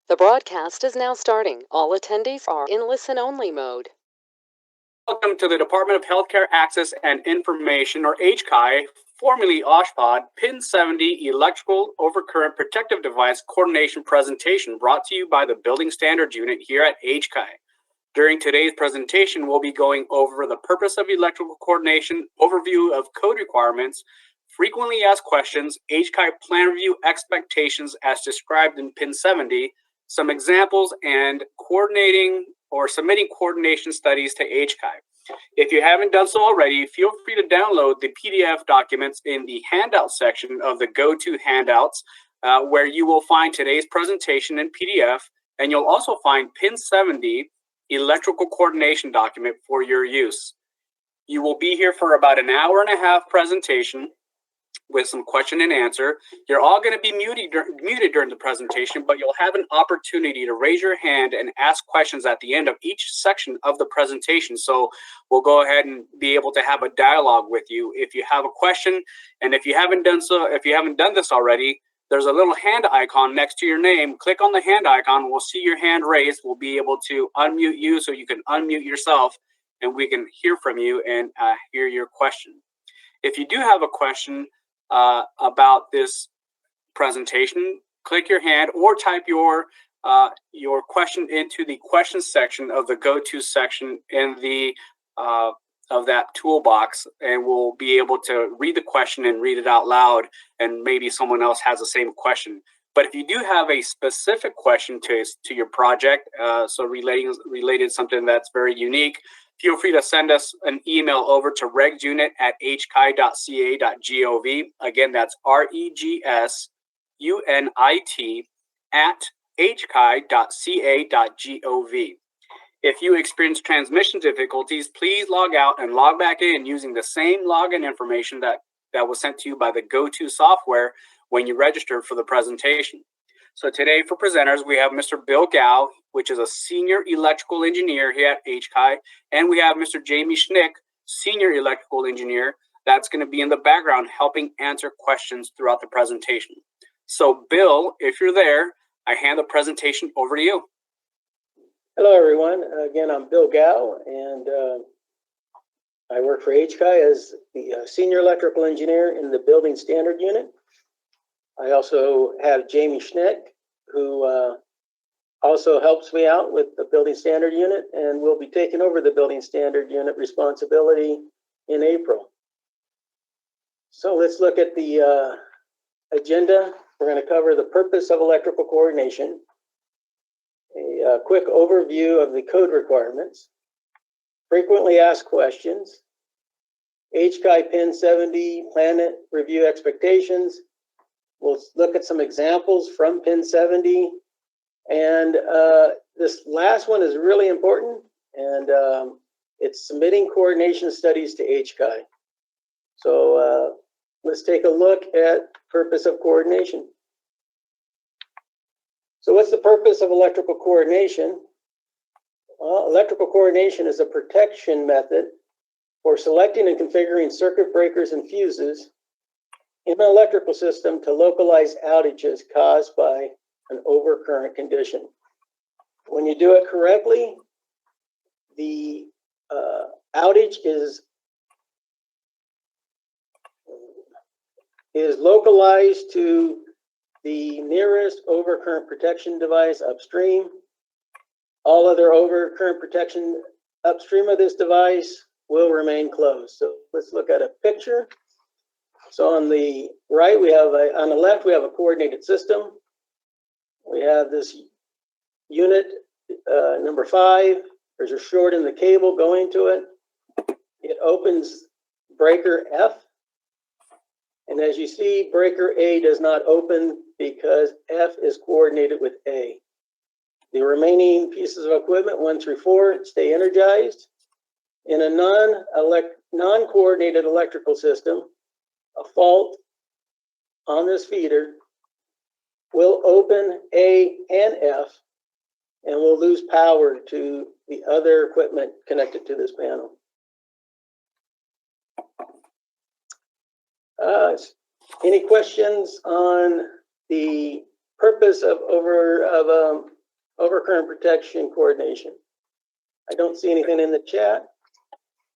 The broadcast is now starting. All attendees are in listen-only mode. Welcome to the Department of Healthcare Access and Information, or HCAI, formerly OSHPD, Pin 70 Electrical Overcurrent Protective Device Coordination presentation brought to you by the Building Standards Unit here at HCAI. During today's presentation, we'll be going over the purpose of electrical coordination, overview of code requirements, frequently asked questions, HCAI plan review expectations as described in Pin 70, some examples, and coordinating or submitting coordination studies to HCAI. If you haven't done so already, feel free to download the PDF documents in the handout section of the Go-To handouts, where you will find today's presentation in PDF, and you'll also find Pin 70 electrical coordination document for your use. You will be here for about an hour and a half presentation with some question and answer. You're all going to be muted during the presentation, but you'll have an opportunity to raise your hand and ask questions at the end of each section of the presentation. So we'll go ahead and be able to have a dialogue with you. If you have a question, and if you haven't done this already, there's a little hand icon next to your name. Click on the hand icon. We'll see your hand raised. We'll be able to unmute you so you can unmute yourself, and we can hear from you and hear your question. If you do have a question about this presentation, click your hand or type your question into the questions section of the Go-To section in the of that toolbox, and we'll be able to read the question and read it out loud, and maybe someone else has the same question. But if you do have a specific question to your project, so related something that's very unique, feel free to send us an email over to regsunit@hcai.ca.gov. Again, that's regsunit@hcai.ca.gov. If you experience transmission difficulties, please log out and log back in using the same login information that was sent to you by the Go-To software when you registered for the presentation. So today for presenters, we have Mr. Bill Gao, which is a senior electrical engineer here at HCAI, and we have Mr. Jamie Schnick, senior electrical engineer, that's going to be in the background helping answer questions throughout the presentation. So Bill, if you're there, I hand the presentation over to you. Hello, everyone. Again, I'm Bill Gao, and I work for HCAI as the senior electrical engineer in the Building Standard Unit. I also have Jamie Schnick, who also helps me out with the Building Standard Unit, and will be taking over the Building Standard Unit responsibility in April. So let's look at the agenda. We're going to cover the purpose of electrical coordination, a quick overview of the code requirements, frequently asked questions, HCAI Pin 70 plan review expectations. We'll look at some examples from Pin 70, and this last one is really important, and it's submitting coordination studies to HCAI. So let's take a look at purpose of coordination. So what's the purpose of electrical coordination? Well, electrical coordination is a protection method for selecting and configuring circuit breakers and fuses in an electrical system to localize outages caused by an overcurrent condition. When you do it correctly, the outage is localized to the nearest overcurrent protection device upstream. All other overcurrent protection upstream of this device will remain closed. So let's look at a picture. So on the right, on the left, we have a coordinated system. We have this unit number 5. There's a short in the cable going to it. It opens breaker F. And as you see, breaker A does not open because F is coordinated with A. The remaining pieces of equipment, 1 through 4, stay energized. In a non-coordinated electrical system, a fault on this feeder will open A and F, and we'll lose power to the other equipment connected to this panel. Any questions on the purpose of overcurrent protection coordination. I don't see anything in the chat.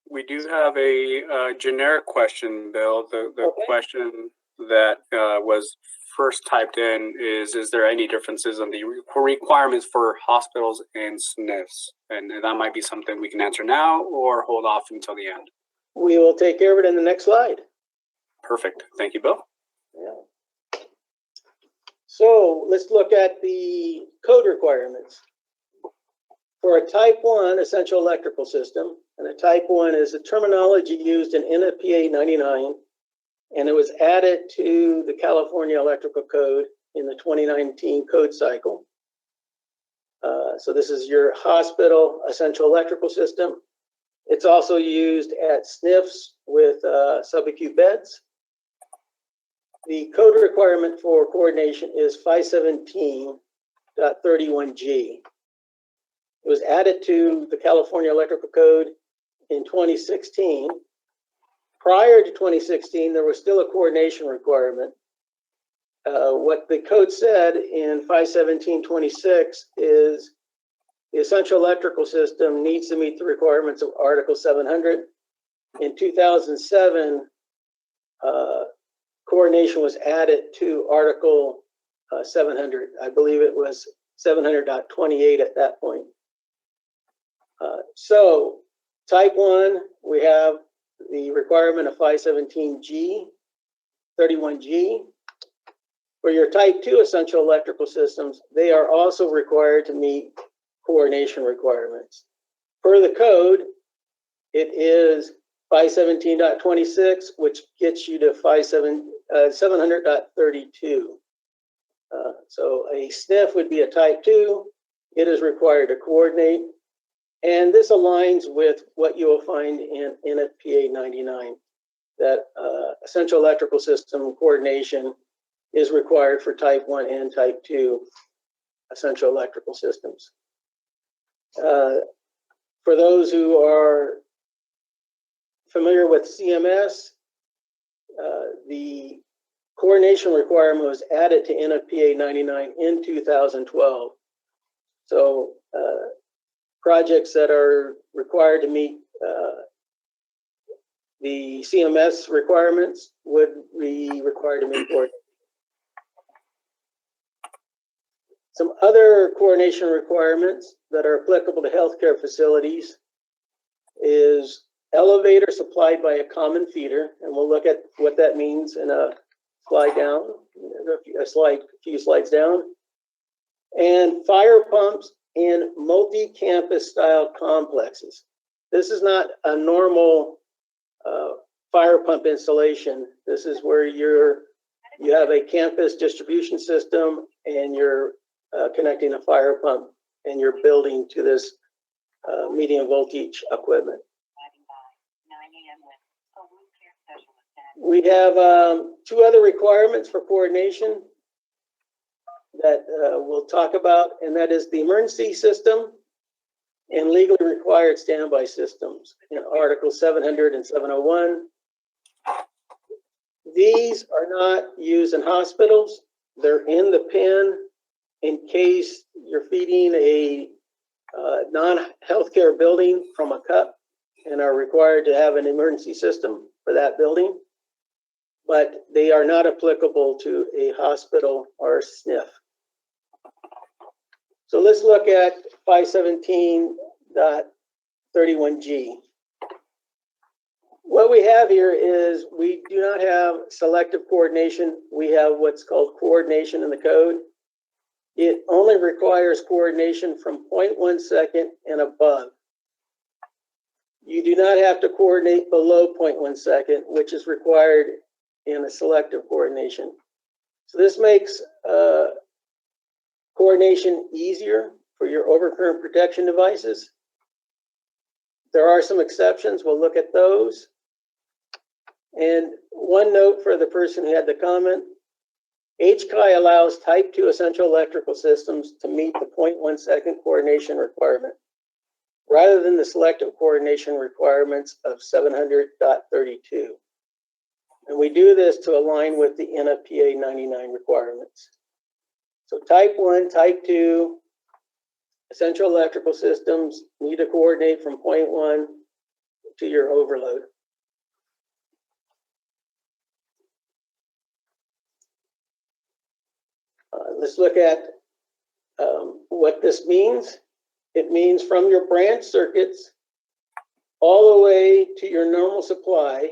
We do have a generic question, Bill. The Okay. question that was first typed in is there any differences in the requirements for hospitals and SNFs? And that might be something we can answer now or hold off until the end. We will take care of it in the next slide. Perfect. Thank you, Bill. Yeah. So let's look at the code requirements. For a type 1 essential electrical system, and a type 1 is a terminology used in NFPA 99, and it was added to the California Electrical Code in the 2019 code cycle. So this is your hospital essential electrical system. It's also used at SNFs with subacute beds. The code requirement for coordination is 517.31G. It was added to the California Electrical Code in 2016. Prior to 2016, there was still a coordination requirement. What the code said in 517.26 is the essential electrical system needs to meet the requirements of Article 700. In 2007, coordination was added to Article 700. I believe it was 700.28 at that point. So type 1, we have the requirement of 517G, 31G. For your type 2 essential electrical systems, they are also required to meet coordination requirements. Per the code, it is 517.26, which gets you to 700.32. So a SNF would be a type 2. It is required to coordinate. And this aligns with what you will find in NFPA 99, that essential electrical system coordination is required for type 1 and type 2 essential electrical systems. For those who are familiar with CMS, the coordination requirement was added to NFPA 99 in 2012. So projects that are required to meet the CMS requirements would be required to meet coordination. Some other coordination requirements that are applicable to healthcare facilities is elevator supplied by a common feeder, and we'll look at what that means in a slide down, a few slides down, and fire pumps in multi-campus style complexes. This is not a normal fire pump installation. This is where you have a campus distribution system and you're connecting a fire pump in your building to this medium voltage equipment. We have two other requirements for coordination that we'll talk about, and that is the emergency system and legally required standby systems in Article 700 and 701. These are not used in hospitals. They're in the pen in case you're feeding a non-healthcare building from a cup and are required to have an emergency system for that building, but they are not applicable to a hospital or a SNF. So let's look at 517.31G. What we have here is we do not have selective coordination. We have what's called coordination in the code. It only requires coordination from 0.1 second and above. You do not have to coordinate below 0.1 second, which is required in a selective coordination. So this makes coordination easier for your overcurrent protection devices. There are some exceptions. We'll look at those. And one note for the person who had the comment, HCAI allows type 2 essential electrical systems to meet the 0.1 second coordination requirement, rather than the selective coordination requirements of 700.32. And we do this to align with the NFPA 99 requirements. So type 1, type 2, essential electrical systems need to coordinate from point 1 to your overload. Let's look at what this means. It means from your branch circuits all the way to your normal supply,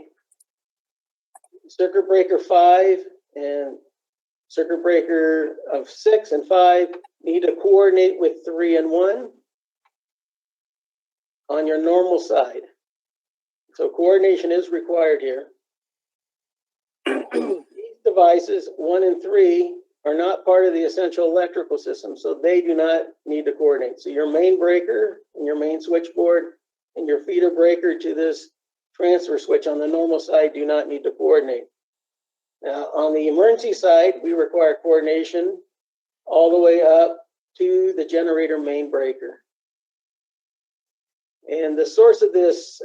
circuit breaker 5 and circuit breaker of 6 and 5 need to coordinate with 3 and 1 on your normal side. So coordination is required here. These devices, 1 and 3, are not part of the essential electrical system, so they do not need to coordinate. So your main breaker and your main switchboard and your feeder breaker to this transfer switch on the normal side do not need to coordinate. Now, on the emergency side, we require coordination all the way up to the generator main breaker. And the source of this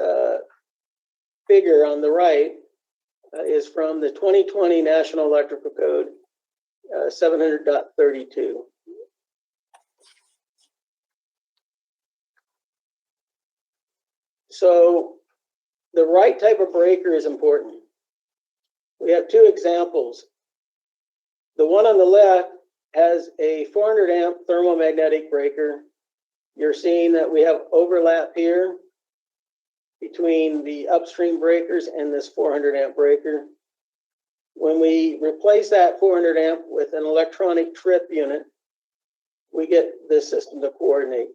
figure on the right is from the 2020 National Electrical Code 700.32. So the right type of breaker is important. We have two examples. The one on the left has a 400 amp thermomagnetic breaker. You're seeing that we have overlap here between the upstream breakers and this 400 amp breaker. When we replace that 400 amp with an electronic trip unit, we get this system to coordinate.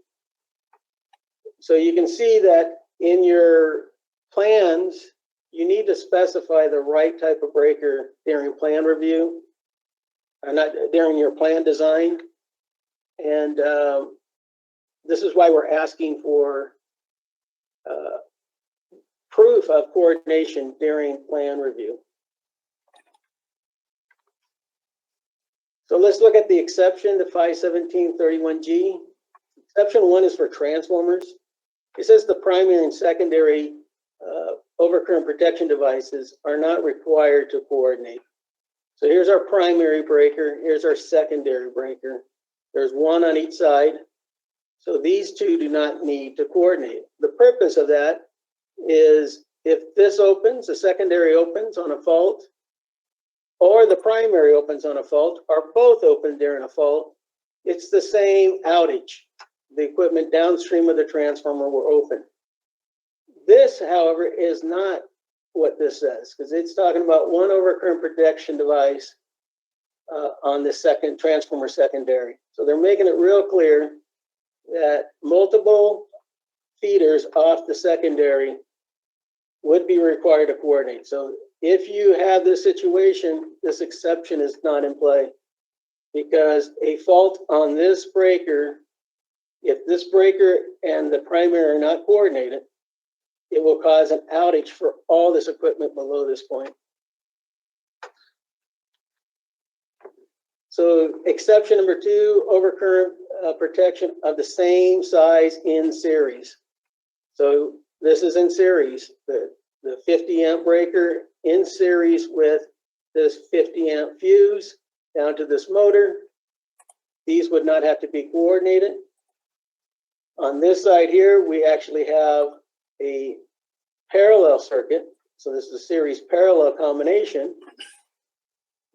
So you can see that in your plans, you need to specify the right type of breaker during plan review, or not during your plan design. And this is why we're asking for proof of coordination during plan review. So let's look at the exception to 517.31G. Exception 1 is for transformers. It says the primary and secondary overcurrent protection devices are not required to coordinate. So here's our primary breaker, here's our secondary breaker. There's one on each side. So these two do not need to coordinate. The purpose of that is if this opens, the secondary opens on a fault, or the primary opens on a fault, or both open during a fault, it's the same outage. The equipment downstream of the transformer will open. This, however, is not what this says, because it's talking about one overcurrent protection device on the second transformer secondary. So they're making it real clear that multiple feeders off the secondary would be required to coordinate. So if you have this situation, this exception is not in play, because a fault on this breaker, if this breaker and the primary are not coordinated, it will cause an outage for all this equipment below this point. So exception number 2, overcurrent protection of the same size in series. So this is in series, the 50 amp breaker in series with this 50 amp fuse down to this motor. These would not have to be coordinated. On this side here, we actually have a parallel circuit. So this is a series parallel combination.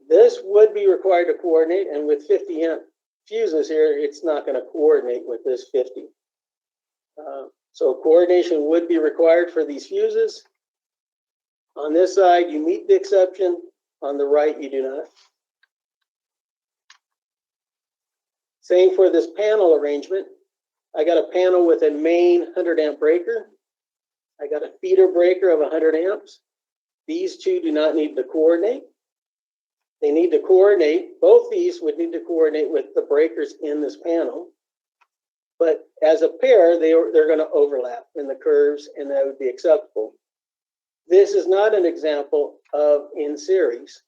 This would be required to coordinate, and with 50 amp fuses here, it's not going to coordinate with this 50. So coordination would be required for these fuses. On this side, you meet the exception. On the right, you do not. Same for this panel arrangement. I got a panel with a main 100 amp breaker. I got a feeder breaker of 100 amps. These two do not need to coordinate. They need to coordinate, both these would need to coordinate with the breakers in this panel. But as a pair, they're going to overlap in the curves, and that would be acceptable. This is not an example of in series.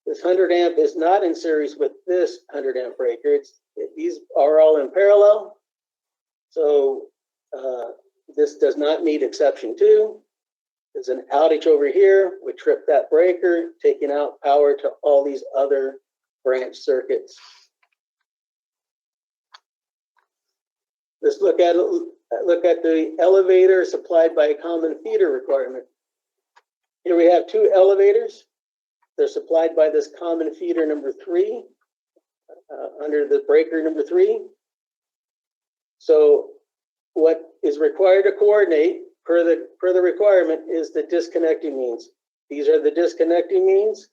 This 100 amp is not in series with this 100 amp breaker. These are all in parallel. So this does not meet exception 2. There's an outage over here. We trip that breaker, taking out power to all these other branch circuits. Let's look at the elevator supplied by a common feeder requirement. Here we have two elevators. They're supplied by this common feeder number 3, under the breaker number 3. So what is required to coordinate per the requirement is the disconnecting means. These are the disconnecting means.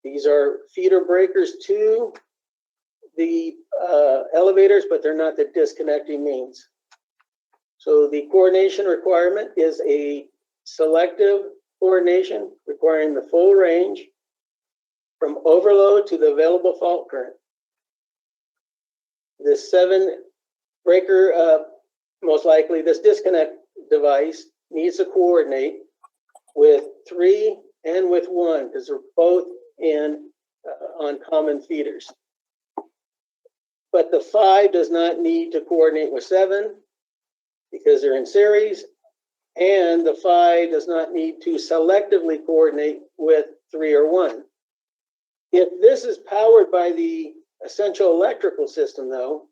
These are feeder breakers to the elevators, but they're not the disconnecting means. So the coordination requirement is a selective coordination requiring the full range from overload to the available fault current. This 7 breaker, most likely this disconnect device needs to coordinate with 3 and with 1 because they're both in on common feeders. But the 5 does not need to coordinate with 7 because they're in series, and the 5 does not need to selectively coordinate with 3 or 1. If this is powered by the essential electrical system, though,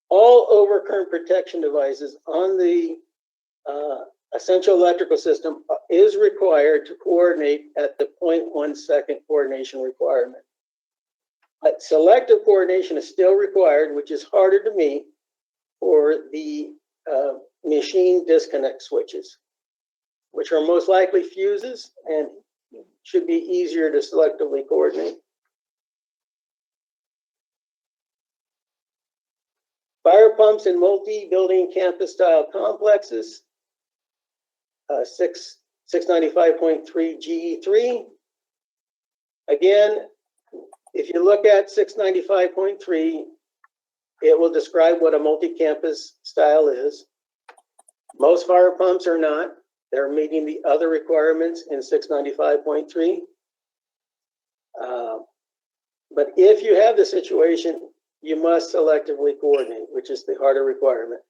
all overcurrent protection devices on the essential electrical system is required to coordinate at the 0.1 second coordination requirement. But selective coordination is still required, which is harder to meet for the machine disconnect switches, which are most likely fuses and should be easier to selectively coordinate. Fire pumps in multi-building campus style complexes, 695.3 GE3. Again, if you look at 695.3, it will describe what a multi-campus style is. Most fire pumps are not. They're meeting the other requirements in 695.3. But if you have the situation, you must selectively coordinate, which is the harder requirement.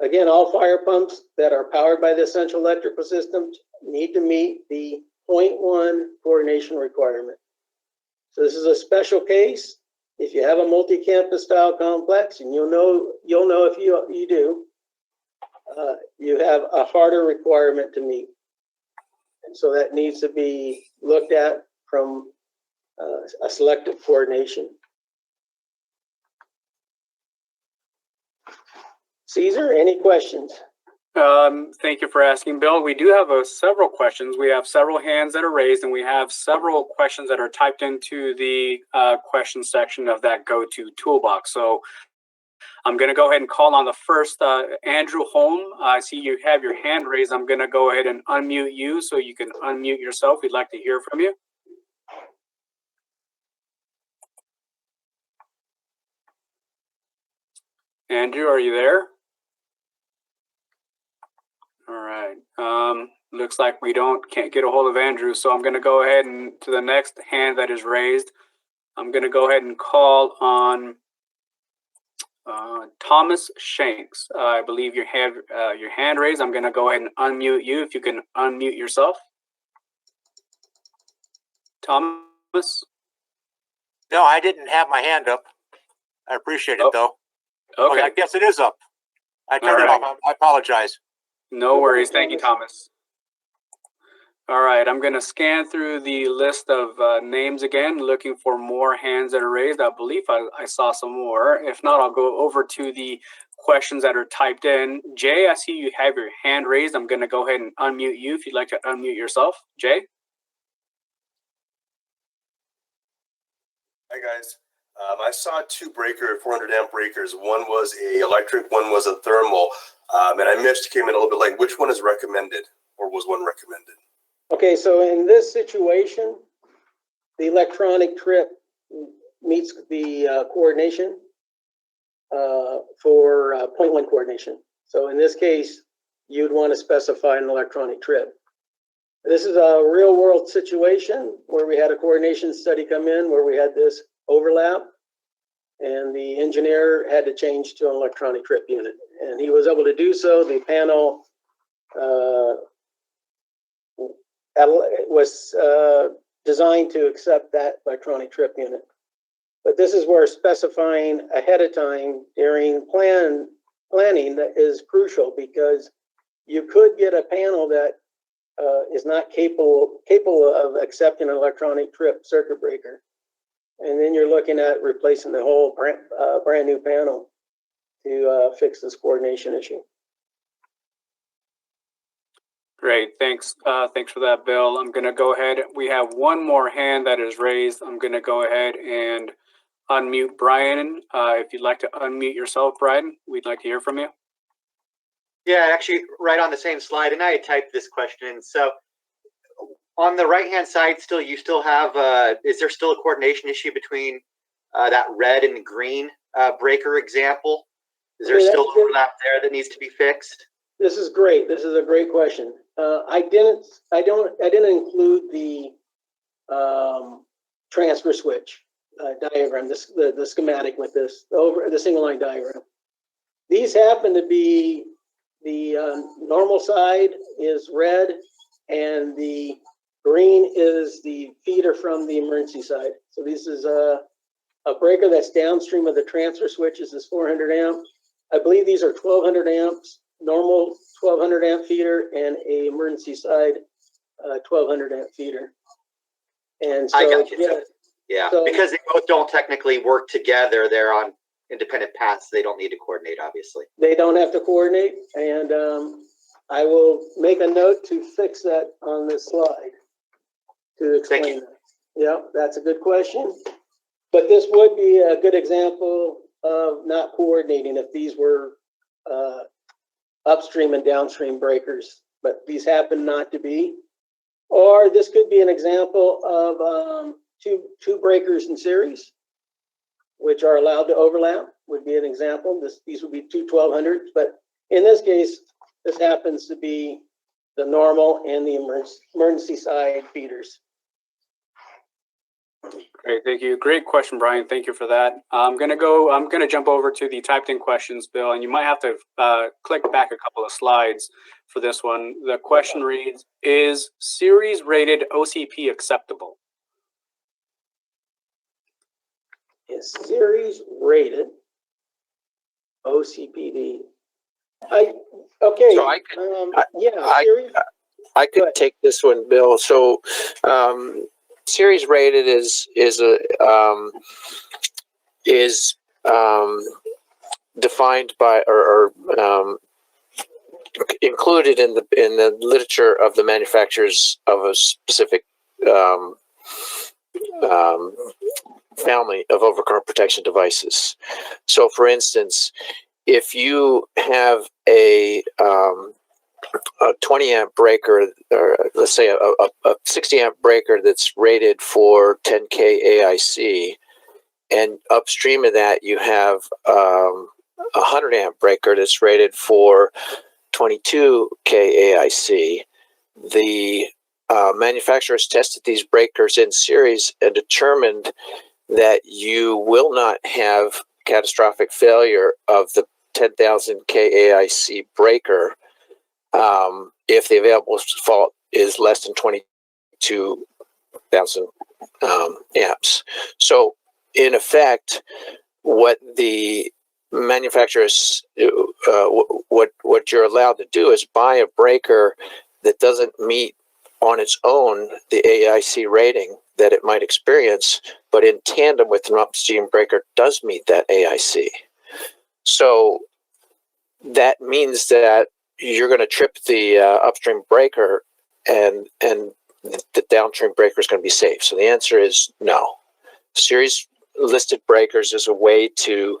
Again, all fire pumps that are powered by the essential electrical system need to meet the 0.1 coordination requirement. So this is a special case. If you have a multi-campus style complex, and you'll know if you do, you have a harder requirement to meet. And so that needs to be looked at from a selective coordination. Caesar, any questions? Thank you for asking, Bill. We do have several questions. We have several hands that are raised, and we have several questions that are typed into the question section of that go-to toolbox. So I'm going to go ahead and call on the first, Andrew Holm. I see you have your hand raised. I'm going to go ahead and unmute you so you can unmute yourself. We'd like to hear from you. Andrew, are you there? All right. Looks like we can't get a hold of Andrew, so I'm going to go ahead and to the next hand that is raised. I'm going to go ahead and call on Thomas Shanks. I believe you have your hand raised. I'm going to go ahead and unmute you. If you can unmute yourself. Thomas? No, I didn't have my hand up. I appreciate it, though. Okay. I guess it is up. I turned it off. I apologize. No worries. Thank you, Thomas. All right. I'm going to scan through the list of names again, looking for more hands that are raised. I believe I saw some more. If not, I'll go over to the questions that are typed in. Jay, I see you have your hand raised. I'm going to go ahead and unmute you if you'd like to unmute yourself. Jay? Hi, guys. I saw 2 breaker 400 amp breakers. One was a electric, one was a thermal. And I missed, came in a little bit late. Which one is recommended, or was one recommended? Okay, so in this situation, the electronic trip meets the coordination for 0.1 coordination. So in this case, you'd want to specify an electronic trip. This is a real world situation where we had a coordination study come in where we had this overlap, and the engineer had to change to an electronic trip unit, and he was able to do so. The panel was designed to accept that electronic trip unit. But this is where specifying ahead of time during plan planning that is crucial, because you could get a panel that is not capable of accepting an electronic trip circuit breaker. And then you're looking at replacing the whole brand new panel to fix this coordination issue. Great, thanks. Thanks for that, Bill. I'm going to go ahead. We have one more hand that is raised. I'm going to go ahead and unmute Brian. If you'd like to unmute yourself, Brian, we'd like to hear from you. Yeah, actually, right on the same slide, and I had typed this question. So, on the right-hand side, you still have. Is there still a coordination issue between that red and green breaker example? Is there still overlap there that needs to be fixed? This is great. This is a great question. I didn't include the transfer switch diagram, the schematic with this the single line diagram. These happen to be the normal side is red, and the green is the feeder from the emergency side. So this is a breaker that's downstream of the transfer switch. Is this 400 amp? I believe these are 1200 amps, normal 1200 amp feeder, and a emergency side 1200 amp feeder. And so, I got you. Yeah, so, because they both don't technically work together, they're on independent paths. They don't need to coordinate, obviously. They don't have to coordinate, and I will make a note to fix that on this slide to explain that. Yeah, that's a good question. But this would be a good example of not coordinating if these were upstream and downstream breakers, but these happen not to be. Or this could be an example of two breakers in series, which are allowed to overlap, would be an example. These would be two 1200s, but in this case, this happens to be the normal and the emergency side feeders. Great, thank you. Great question, Brian. Thank you for that. I'm gonna jump over to the typed in questions, Bill, and you might have to click back a couple of slides for this one. The question reads, is series rated OCP acceptable? Is series rated OCPD? Okay. So I could Good. take this one, Bill. So series rated is defined by or included in the literature of the manufacturers of a specific family of overcurrent protection devices. So, for instance, if you have a 20 amp breaker, or let's say a 60 amp breaker that's rated for 10K AIC, and upstream of that you have a 100 amp breaker that's rated for 22K AIC, the manufacturers tested these breakers in series and determined that you will not have catastrophic failure of the 10,000 KAIC breaker if the available fault is less than 22,000 amps. So, in effect, what the manufacturers, what you're allowed to do is buy a breaker that doesn't meet on its own the AIC rating that it might experience, but in tandem with an upstream breaker does meet that AIC. So that means that you're going to trip the upstream breaker, and the downstream breaker is going to be safe. So the answer is no. Series listed breakers is a way to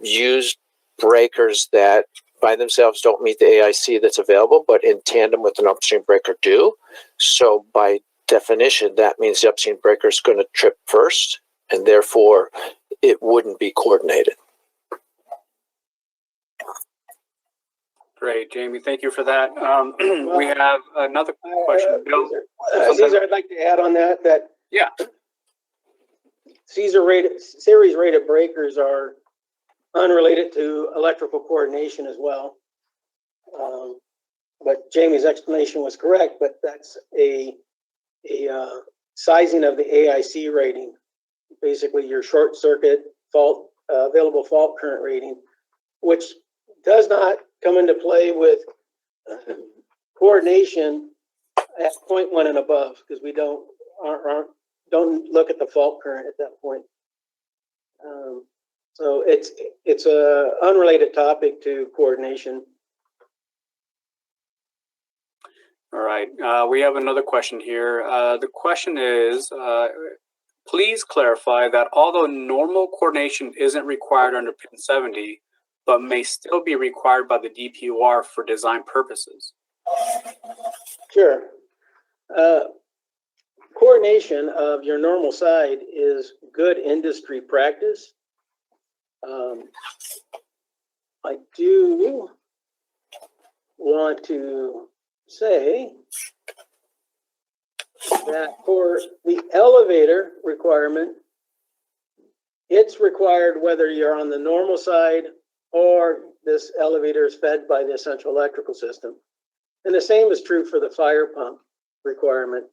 use breakers that by themselves don't meet the AIC that's available, but in tandem with an upstream breaker do. So by definition, that means the upstream breaker is going to trip first, and therefore it wouldn't be coordinated. Great, Jamie. Thank you for that. We have another question. Bill, Caesar, I'd like to add on that yeah, series rated breakers are unrelated to electrical coordination as well. But Jamie's explanation was correct, but that's a sizing of the AIC rating, basically your short circuit fault, available fault current rating, which does not come into play with coordination at 0.1 and above, because we don't look at the fault current at that point. So it's a unrelated topic to coordination. All right, we have another question here. The question is, please clarify that although normal coordination isn't required under pin 70, but may still be required by the DPOR for design purposes. Sure. Coordination of your normal side is good industry practice. I do want to say that for the elevator requirement, it's required whether you're on the normal side or this elevator is fed by the central electrical system. And the same is true for the fire pump requirement.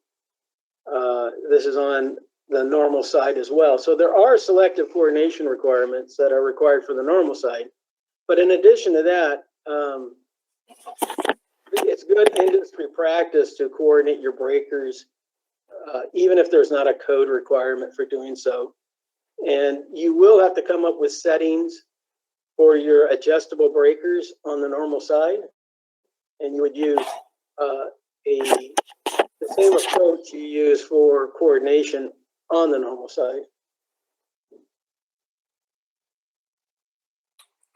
This is on the normal side as well. So there are selective coordination requirements that are required for the normal side. But in addition to that, it's good industry practice to coordinate your breakers, even if there's not a code requirement for doing so. And you will have to come up with settings for your adjustable breakers on the normal side. And you would use the same approach you use for coordination on the normal side.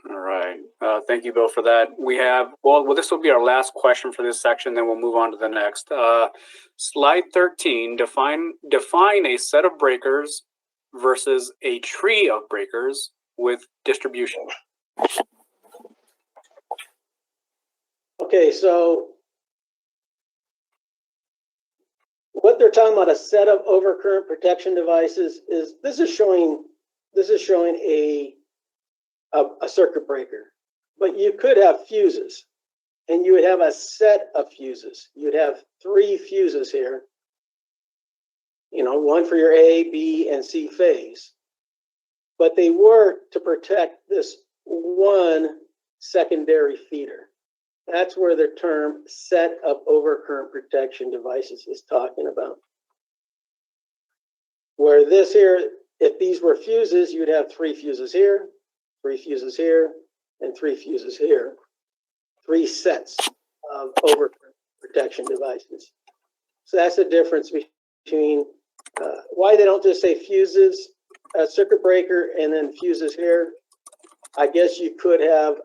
All right, thank you, Bill, for that. We have, well, this will be our last question for this section, then we'll move on to the next. Slide 13, define a set of breakers versus a tree of breakers with distribution. Okay, so what they're talking about, a set of overcurrent protection devices, is this is showing a circuit breaker, but you could have fuses, and you would have a set of fuses. You'd have 3 fuses here, you know, one for your A, B, and C phase, but they work to protect this one secondary feeder. That's where the term set of overcurrent protection devices is talking about. Where this here, if these were fuses, you'd have 3 fuses here, 3 fuses here, and 3 fuses here. 3 sets of overcurrent protection devices. So that's the difference between why they don't just say fuses, a circuit breaker, and then fuses here. I guess you could have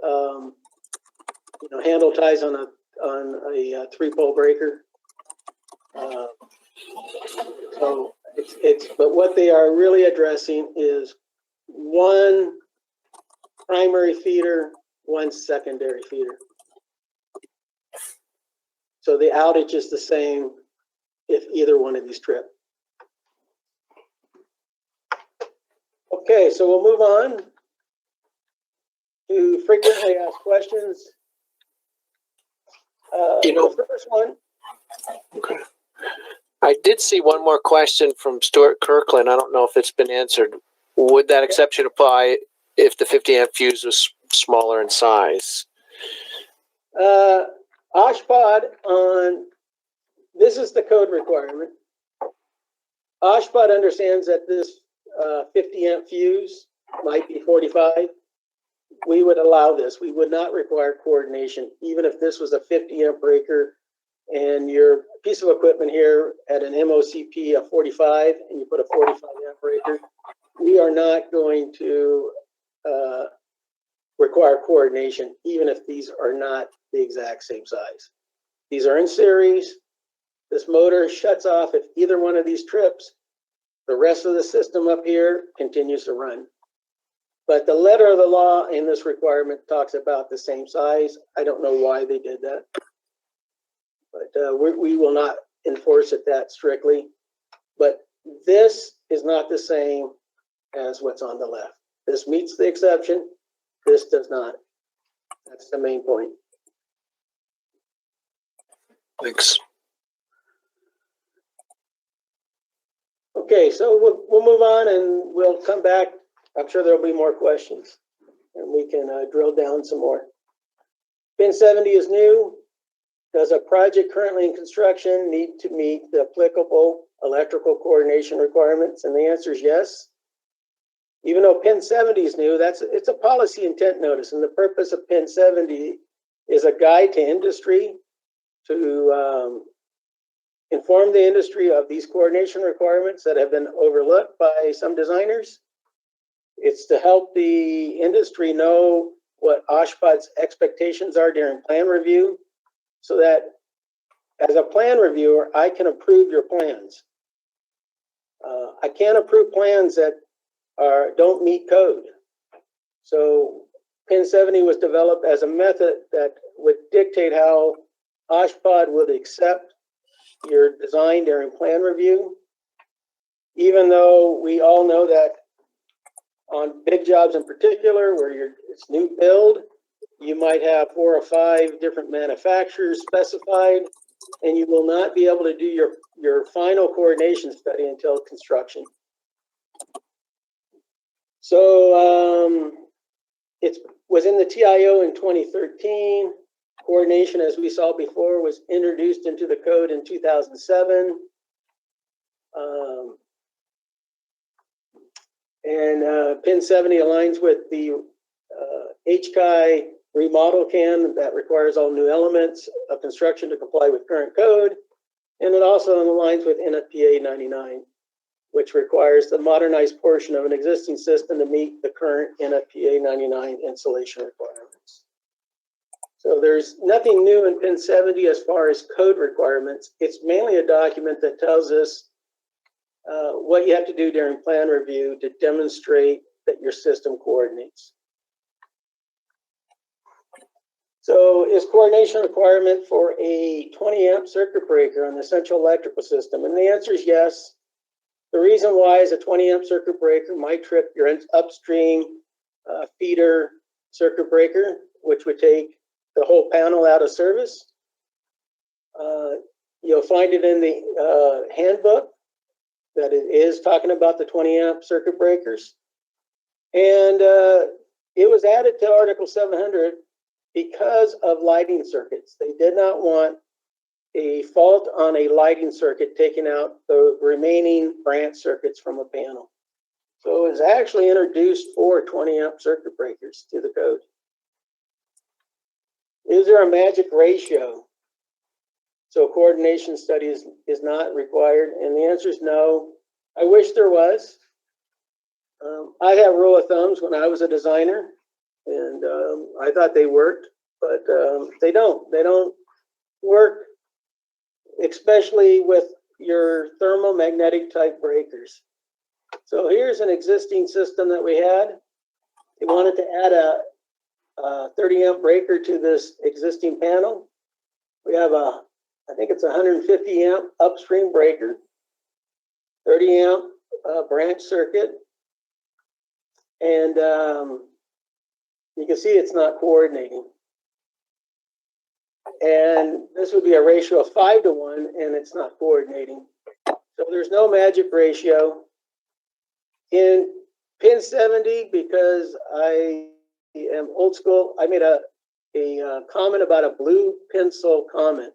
you know, handle ties on a 3-pole breaker. So but what they are really addressing is one primary feeder, one secondary feeder. So the outage is the same if either one of these trip. Okay, so we'll move on to frequently asked questions. The first one. Okay. I did see one more question from Stuart Kirkland. I don't know if it's been answered. Would that exception apply if the 50 amp fuse was smaller in size? OSHPOD on, this is the code requirement. OSHPOD understands that this 50 amp fuse might be 45. We would allow this. We would not require coordination, even if this was a 50 amp breaker and your piece of equipment here at an MOCP of 45 and you put a 45 amp breaker. We are not going to require coordination, even if these are not the exact same size. These are in series. This motor shuts off if either one of these trips. The rest of the system up here continues to run. But the letter of the law in this requirement talks about the same size. I don't know why they did that. But we will not enforce it that strictly. But this is not the same as what's on the left. This meets the exception. This does not. That's the main point. Thanks. Okay, so we'll move on and we'll come back. I'm sure there'll be more questions and we can drill down some more. Pin 70 is new. Does a project currently in construction need to meet the applicable electrical coordination requirements? And the answer is yes. Even though Pin 70 is new, it's a policy intent notice, and the purpose of Pin 70 is a guide to industry to inform the industry of these coordination requirements that have been overlooked by some designers. It's to help the industry know what OSHPAD's expectations are during plan review, so that as a plan reviewer, I can approve your plans. I can't approve plans that don't meet code. So Pin 70 was developed as a method that would dictate how OSHPAD would accept your design during plan review, even though we all know that on big jobs in particular, where it's new build, you might have 4 or 5 different manufacturers specified, and you will not be able to do your final coordination study until construction. So it was in the TIO in 2013. Coordination, as we saw before, was introduced into the code in 2007. Pin 70 aligns with the HCAI remodel can that requires all new elements of construction to comply with current code. And it also aligns with NFPA 99, which requires the modernized portion of an existing system to meet the current NFPA 99 installation requirements. So there's nothing new in Pin 70 as far as code requirements. It's mainly a document that tells us what you have to do during plan review to demonstrate that your system coordinates. So is coordination requirement for a 20 amp circuit breaker on the central electrical system? And the answer is yes. The reason why is a 20 amp circuit breaker might trip your upstream feeder circuit breaker, which would take the whole panel out of service. You'll find it in the handbook that it is talking about the 20 amp circuit breakers. And it was added to Article 700 because of lighting circuits. They did not want a fault on a lighting circuit taking out the remaining branch circuits from a panel. So it was actually introduced for 20 amp circuit breakers to the code. Is there a magic ratio? So coordination study is not required, and the answer is no. I wish there was. I have rule of thumbs when I was a designer, and I thought they worked, but they don't. They don't work, especially with your thermomagnetic type breakers. So here's an existing system that we had. They wanted to add a 30 amp breaker to this existing panel. We have I think it's 150 amp upstream breaker, 30 amp branch circuit, and you can see it's not coordinating. And this would be a ratio of 5 to 1, and it's not coordinating. So there's no magic ratio. In Pin 70, because I am old school, I made a comment about a blue pencil comment.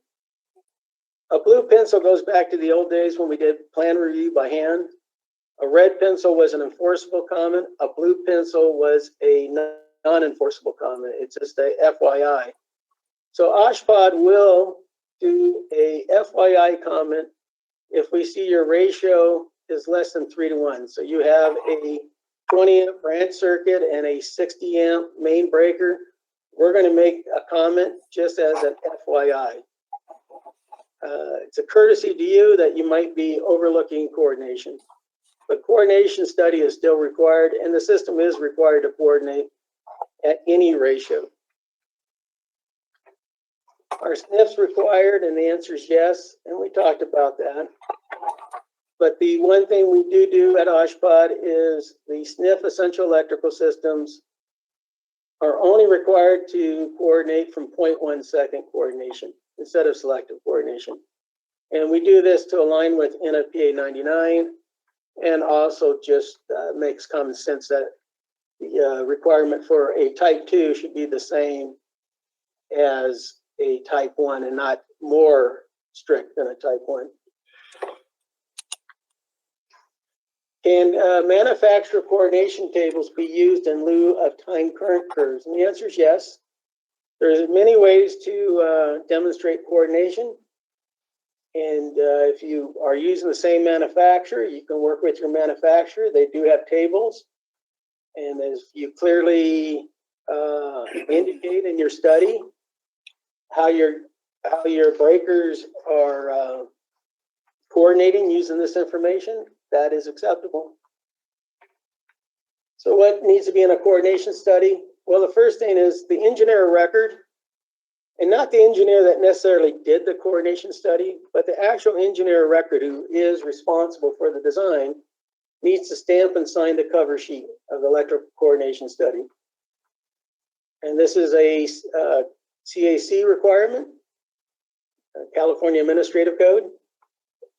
A blue pencil goes back to the old days when we did plan review by hand. A red pencil was an enforceable comment. A blue pencil was a non-enforceable comment. It's just a FYI. So OSHPAD will do a FYI comment if we see your ratio is less than 3 to 1. So you have a 20 amp branch circuit and a 60 amp main breaker. We're going to make a comment just as an FYI. It's a courtesy to you that you might be overlooking coordination. But coordination study is still required, and the system is required to coordinate at any ratio. Are SNFs required? And the answer is yes, and we talked about that. But the one thing we do at OSHPAD is the SNF essential electrical systems are only required to coordinate from 0.1 second coordination instead of selective coordination. And we do this to align with NFPA 99, and also just makes common sense that the requirement for a type 2 should be the same as a type 1 and not more strict than a type 1. Can manufacturer coordination tables be used in lieu of time current curves? And the answer is yes. There's many ways to demonstrate coordination. And if you are using the same manufacturer, you can work with your manufacturer. They do have tables. And as you clearly indicate in your study, how your breakers are coordinating using this information, that is acceptable. So what needs to be in a coordination study? Well, the first thing is the engineer of record, and not the engineer that necessarily did the coordination study, but the actual engineer of record who is responsible for the design needs to stamp and sign the cover sheet of the electrical coordination study. And this is a CAC requirement, California Administrative Code.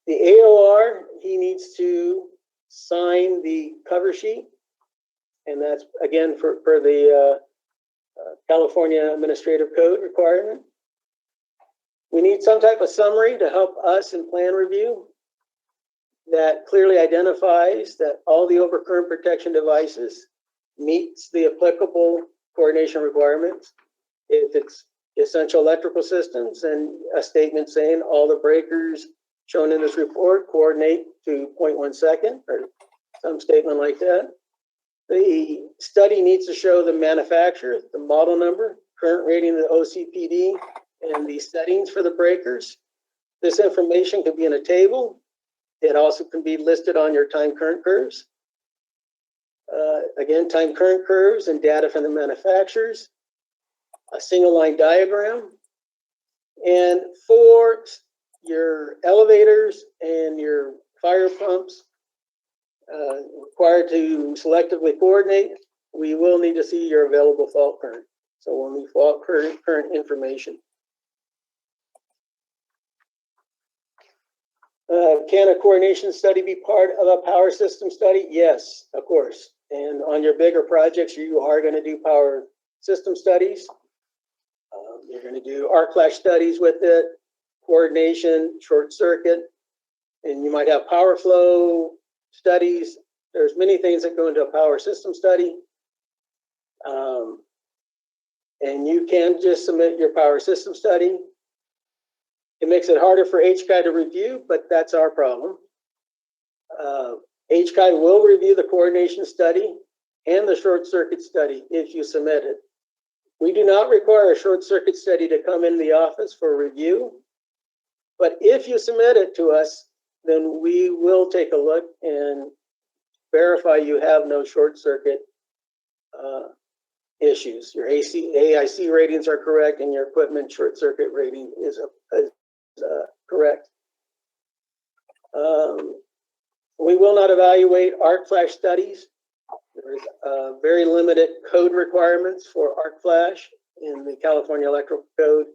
The AOR, he needs to sign the cover sheet, and that's again for the California Administrative Code requirement. We need some type of summary to help us in plan review that clearly identifies that all the overcurrent protection devices meets the applicable coordination requirements. If it's essential electrical systems, and a statement saying all the breakers shown in this report coordinate to 0.1 second, or some statement like that. The study needs to show the manufacturer, the model number, current rating of the OCPD, and the settings for the breakers. This information can be in a table. It also can be listed on your time current curves. Again, time current curves and data from the manufacturers, a single line diagram, and for your elevators and your fire pumps required to selectively coordinate, we will need to see your available fault current. So we'll need fault current information. Can a coordination study be part of a power system study? Yes, of course. And on your bigger projects, you are going to do power system studies. You're going to do arc flash studies with it, coordination, short circuit, and you might have power flow studies. There's many things that go into a power system study. And you can just submit your power system study. It makes it harder for HCAI to review, but that's our problem. HCAI will review the coordination study and the short circuit study if you submit it. We do not require a short circuit study to come in the office for review, but if you submit it to us, then we will take a look and verify you have no short circuit issues. Your AIC ratings are correct and your equipment short circuit rating is correct. We will not evaluate arc flash studies. There's very limited code requirements for arc flash in the California Electrical Code.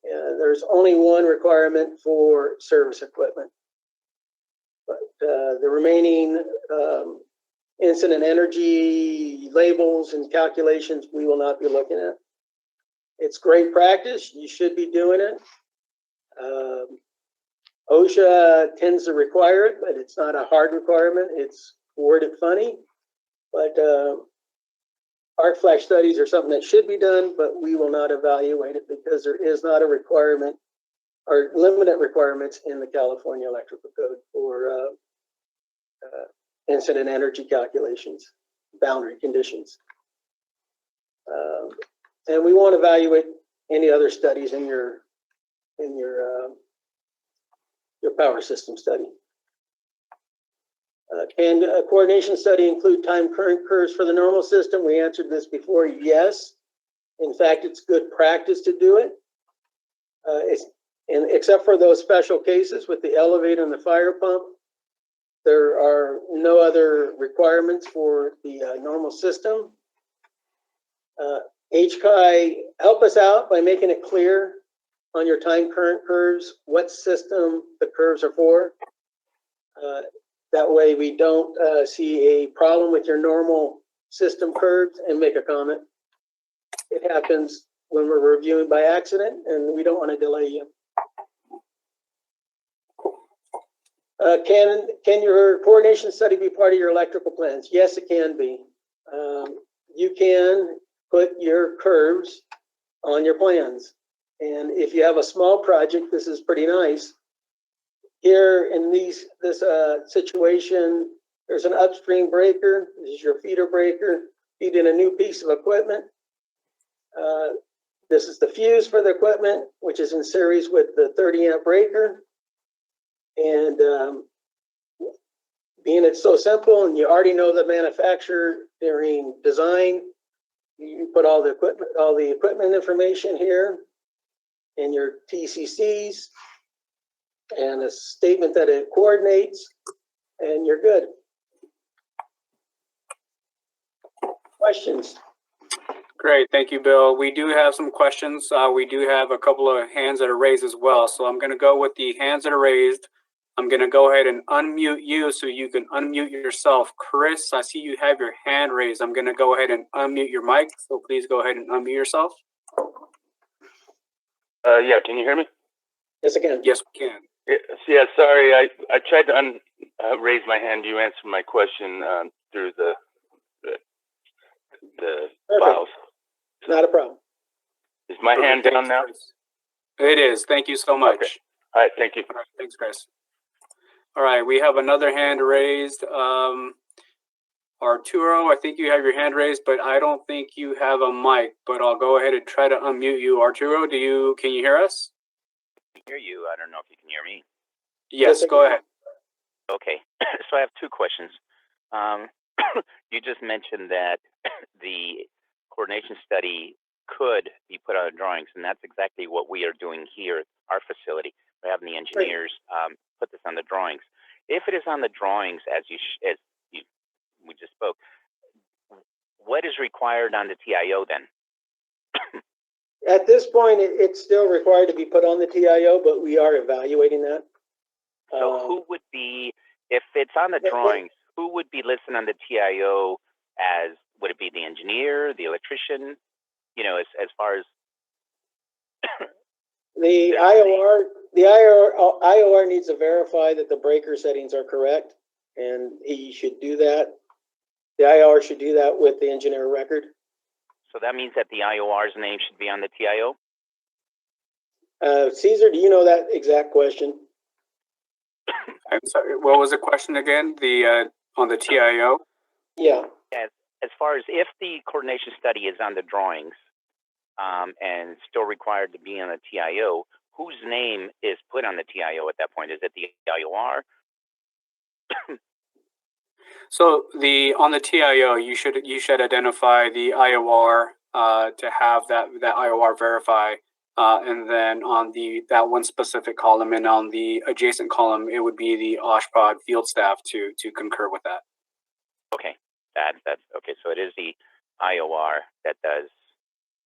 There's only one requirement for service equipment. But the remaining incident energy labels and calculations, we will not be looking at. It's great practice. You should be doing it. OSHA tends to require it, but it's not a hard requirement. It's worded funny. But arc flash studies are something that should be done, but we will not evaluate it because there is not a requirement or limited requirements in the California Electrical Code for incident energy calculations, boundary conditions. And we won't evaluate any other studies in your power system study. Can a coordination study include time current curves for the normal system? We answered this before, yes. In fact, it's good practice to do it. Except for those special cases with the elevator and the fire pump, there are no other requirements for the normal system. HCAI, help us out by making it clear on your time current curves what system the curves are for. That way we don't see a problem with your normal system curves and make a comment. It happens when we're reviewing by accident, and we don't want to delay you. Can your coordination study be part of your electrical plans? Yes, it can be. You can put your curves on your plans. And if you have a small project, this is pretty nice. Here in this situation, there's an upstream breaker. This is your feeder breaker. Feed in a new piece of equipment. This is the fuse for the equipment, which is in series with the 30 amp breaker. And being it's so simple and you already know the manufacturer during design, you put all the equipment information here in your TCCs and a statement that it coordinates, and you're good. Questions? Great, thank you, Bill. We do have some questions. We do have a couple of hands that are raised as well. So I'm going to go with the hands that are raised. I'm going to go ahead and unmute you so you can unmute yourself. Chris, I see you have your hand raised. I'm going to go ahead and unmute your mic. So please go ahead and unmute yourself. Yeah, can you hear me? Yes, I can. Yes, we can. Yeah, sorry, I tried to raise my hand. You answered my question through the files. Not a problem. Is my hand down now? It is. Thank you so much. Okay. All right, thank you. All right, thanks, Chris. All right, we have another hand raised. Arturo, I think you have your hand raised, but I don't think you have a mic, but I'll go ahead and try to unmute you. Arturo, can you hear us? I can hear you. I don't know if you can hear me. Yes, go ahead. Okay, so I have two questions. You just mentioned that the coordination study could be put on drawings, and that's exactly what we are doing here at our facility. We're having the engineers put this on the drawings. If it is on the drawings, as we just spoke, what is required on the TIO then? At this point, it's still required to be put on the TIO, but we are evaluating that. So who would be, if it's on the drawings, who would be listed on the TIO as, would it be the engineer, the electrician, you know, as far as? The IOR needs to verify that the breaker settings are correct, and he should do that. The IOR should do that with the engineer record. So that means that the IOR's name should be on the TIO? Caesar, do you know that exact question? I'm sorry, what was the question again? On the TIO? Yeah. As far as if the coordination study is on the drawings and still required to be on the TIO, whose name is put on the TIO at that point? Is it the IOR? So on the TIO, you should identify the IOR to have that IOR verify, and then on that one specific column, and on the adjacent column, it would be the OSHPOD field staff to concur with that. Okay, that's okay. So it is the IOR that does,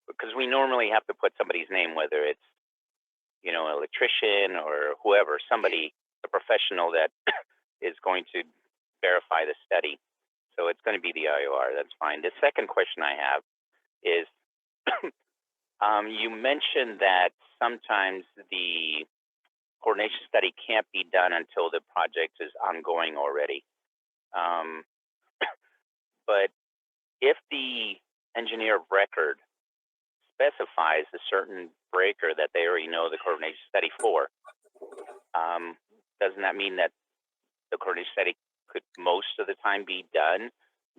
because we normally have to put somebody's name, whether it's an electrician or whoever, somebody, a professional that is going to verify the study. So it's going to be the IOR. That's fine. The second question I have is, you mentioned that sometimes the coordination study can't be done until the project is ongoing already. But if the engineer of record specifies a certain breaker that they already know the coordination study for, doesn't that mean that the coordination study could most of the time be done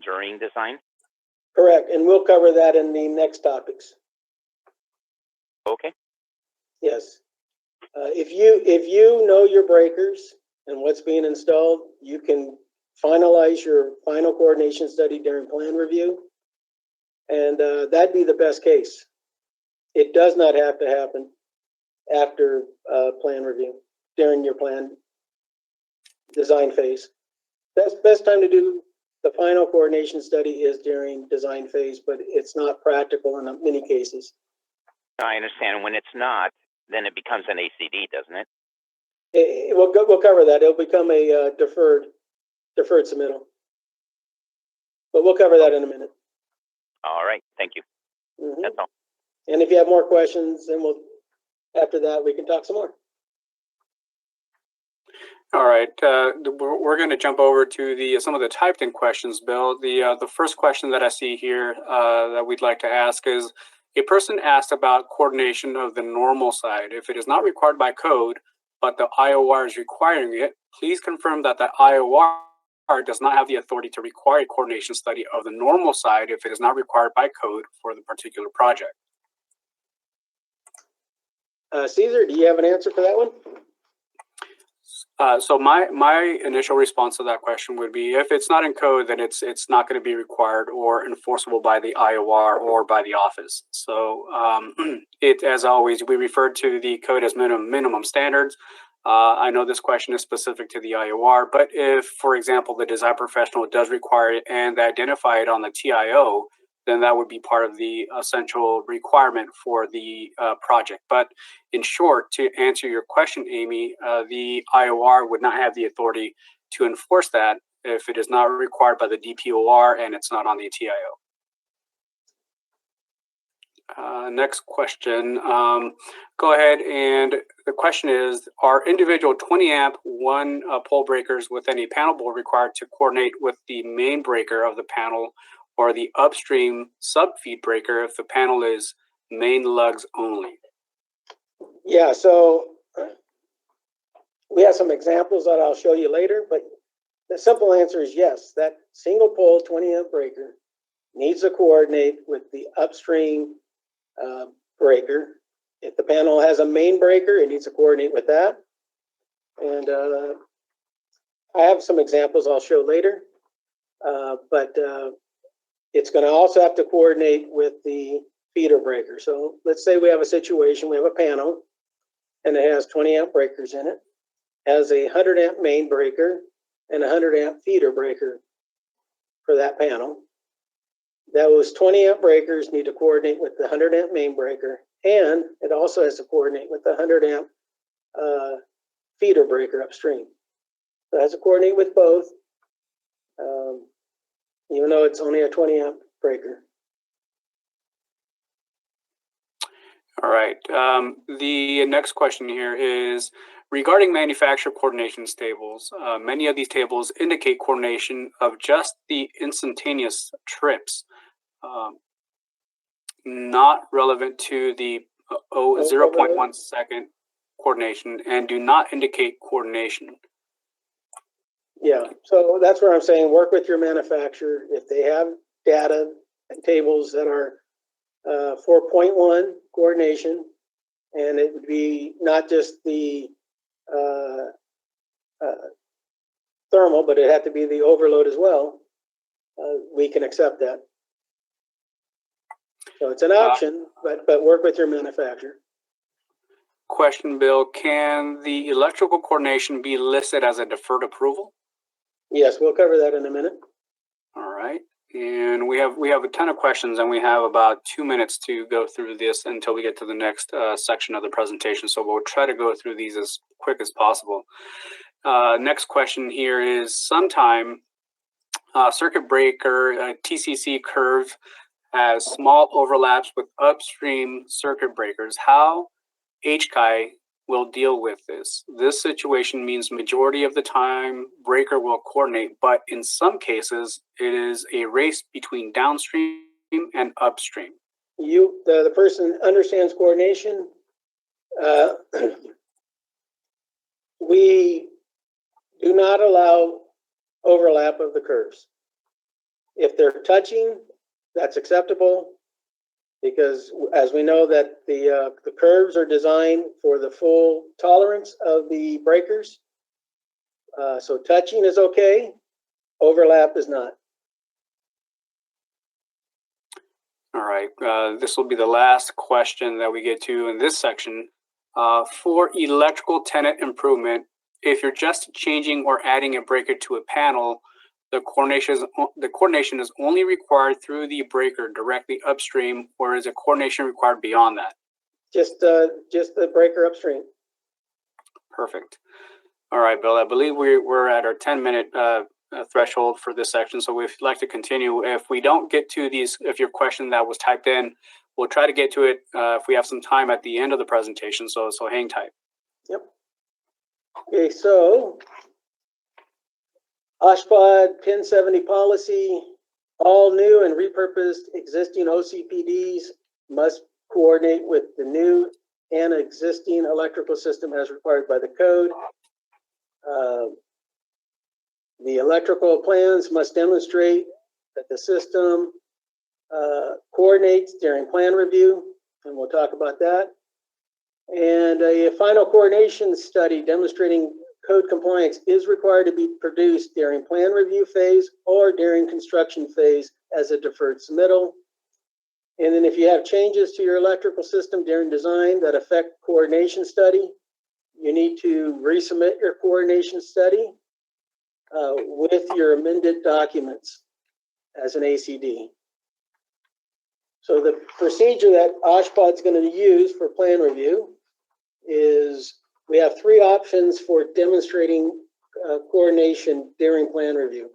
during design? Correct, and we'll cover that in the next topics. Okay. Yes. If you know your breakers and what's being installed, you can finalize your final coordination study during plan review, and that'd be the best case. It does not have to happen after plan review, during your plan design phase. Best time to do the final coordination study is during design phase, but it's not practical in many cases. I understand. When it's not, then it becomes an ACD, doesn't it? We'll cover that. It'll become a deferred submittal. But we'll cover that in a minute. All right. Thank you. Mm-hmm. That's all. And if you have more questions, then after that, we can talk some more. All right, we're going to jump over to some of the typed in questions, Bill. The first question that I see here that we'd like to ask is, a person asked about coordination of the normal side. If it is not required by code, but the IOR is requiring it, please confirm that the IOR does not have the authority to require a coordination study of the normal side if it is not required by code for the particular project. Caesar, do you have an answer for that one? So my initial response to that question would be, if it's not in code, then it's not going to be required or enforceable by the IOR or by the office. So as always, we refer to the code as minimum standards. I know this question is specific to the IOR, but if, for example, the design professional does require it and they identify it on the TIO, then that would be part of the essential requirement for the project. But in short, to answer your question, Amy, the IOR would not have the authority to enforce that if it is not required by the DPOR and it's not on the TIO. Next question. Go ahead, and the question is, are individual 20 amp one pole breakers within a panel board required to coordinate with the main breaker of the panel or the upstream sub-feed breaker if the panel is main lugs only? Yeah, so we have some examples that I'll show you later, but the simple answer is yes. That single pole 20 amp breaker needs to coordinate with the upstream breaker. If the panel has a main breaker, it needs to coordinate with that. And I have some examples I'll show later, but it's going to also have to coordinate with the feeder breaker. So let's say we have a situation, we have a panel, and it has 20 amp breakers in it, has a 100 amp main breaker and a 100 amp feeder breaker for that panel. Those 20 amp breakers need to coordinate with the 100 amp main breaker, and it also has to coordinate with the 100 amp feeder breaker upstream. So it has to coordinate with both, even though it's only a 20 amp breaker. All right. The next question here is regarding manufacturer coordination tables. Many of these tables indicate coordination of just the instantaneous trips, not relevant to the 0.1 second coordination, and do not indicate coordination. Yeah, so that's where I'm saying work with your manufacturer. If they have data and tables that are 4.1 coordination, and it would be not just the thermal, but it had to be the overload as well, we can accept that. So it's an option, but work with your manufacturer. Question, Bill, can the electrical coordination be listed as a deferred approval? Yes, we'll cover that in a minute. All right. And we have a ton of questions, and we have about 2 minutes to go through this until we get to the next section of the presentation. So we'll try to go through these as quick as possible. Next question here is, sometime circuit breaker TCC curve has small overlaps with upstream circuit breakers. How HCAI will deal with this? This situation means majority of the time breaker will coordinate, but in some cases it is a race between downstream and upstream. The person understands coordination. We do not allow overlap of the curves. If they're touching, that's acceptable, because as we know that the curves are designed for the full tolerance of the breakers. So touching is okay, overlap is not. All right, this will be the last question that we get to in this section. For electrical tenant improvement, if you're just changing or adding a breaker to a panel, the coordination is only required through the breaker directly upstream, or is a coordination required beyond that? Just the breaker upstream. Perfect. All right, Bill, I believe we're at our 10-minute threshold for this section, so we'd like to continue. If we don't get to these, if your question that was typed in we'll try to get to it if we have some time at the end of the presentation. So hang tight. Yep. Okay, so OSHPD PIN 70 policy, all new and repurposed existing OCPDs must coordinate with the new and existing electrical system as required by the code. The electrical plans must demonstrate that the system coordinates during plan review, and we'll talk about that. And a final coordination study demonstrating code compliance is required to be produced during plan review phase or during construction phase as a deferred submittal. And then if you have changes to your electrical system during design that affect coordination study, you need to resubmit your coordination study with your amended documents as an ACD. So the procedure that OSHPD is going to use for plan review is we have three options for demonstrating coordination during plan review.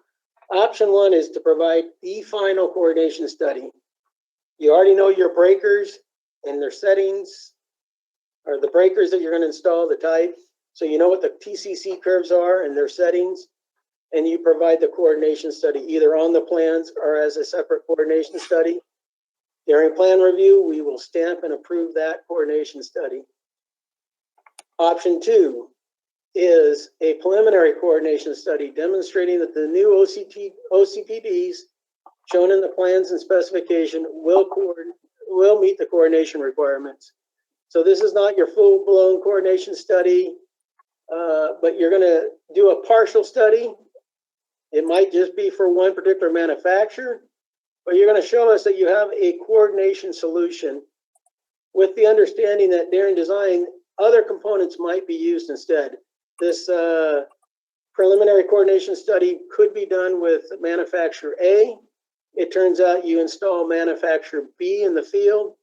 Option one is to provide the final coordination study. You already know your breakers and their settings, or the breakers that you're going to install, the type. So you know what the TCC curves are and their settings, and you provide the coordination study either on the plans or as a separate coordination study. During plan review, we will stamp and approve that coordination study. Option two is a preliminary coordination study demonstrating that the new OCPDs shown in the plans and specification will meet the coordination requirements. So this is not your full-blown coordination study, but you're going to do a partial study. It might just be for one particular manufacturer, but you're going to show us that you have a coordination solution with the understanding that during design, other components might be used instead. This preliminary coordination study could be done with manufacturer A. It turns out you install manufacturer B in the field,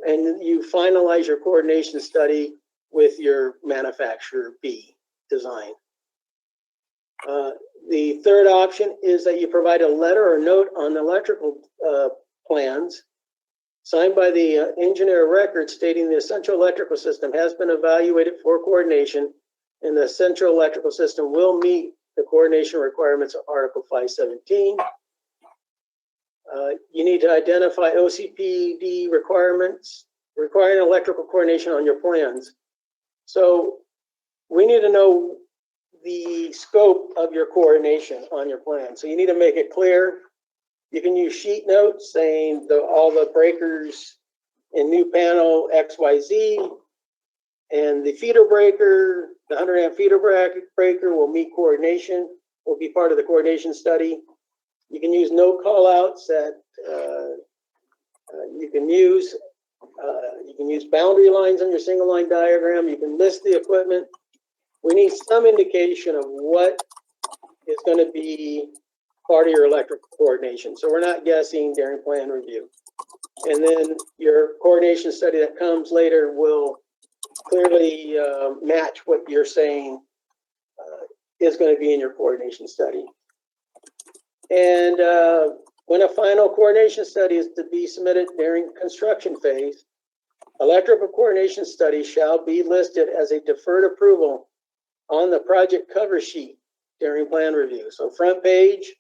and you finalize your coordination study with your manufacturer B design. The third option is that you provide a letter or note on the electrical plans signed by the engineer of record stating the essential electrical system has been evaluated for coordination and the central electrical system will meet the coordination requirements of Article 517. You need to identify OCPD requirements requiring electrical coordination on your plans. So we need to know the scope of your coordination on your plan. So you need to make it clear. You can use sheet notes saying all the breakers in new panel XYZ and the feeder breaker, the 100 amp feeder breaker will meet coordination, will be part of the coordination study. You can use no call outs that you can use. You can use boundary lines on your single line diagram. You can list the equipment. We need some indication of what is going to be part of your electrical coordination. So we're not guessing during plan review. And then your coordination study that comes later will clearly match what you're saying is going to be in your coordination study. And when a final coordination study is to be submitted during construction phase, electrical coordination study shall be listed as a deferred approval on the project cover sheet during plan review. So front page,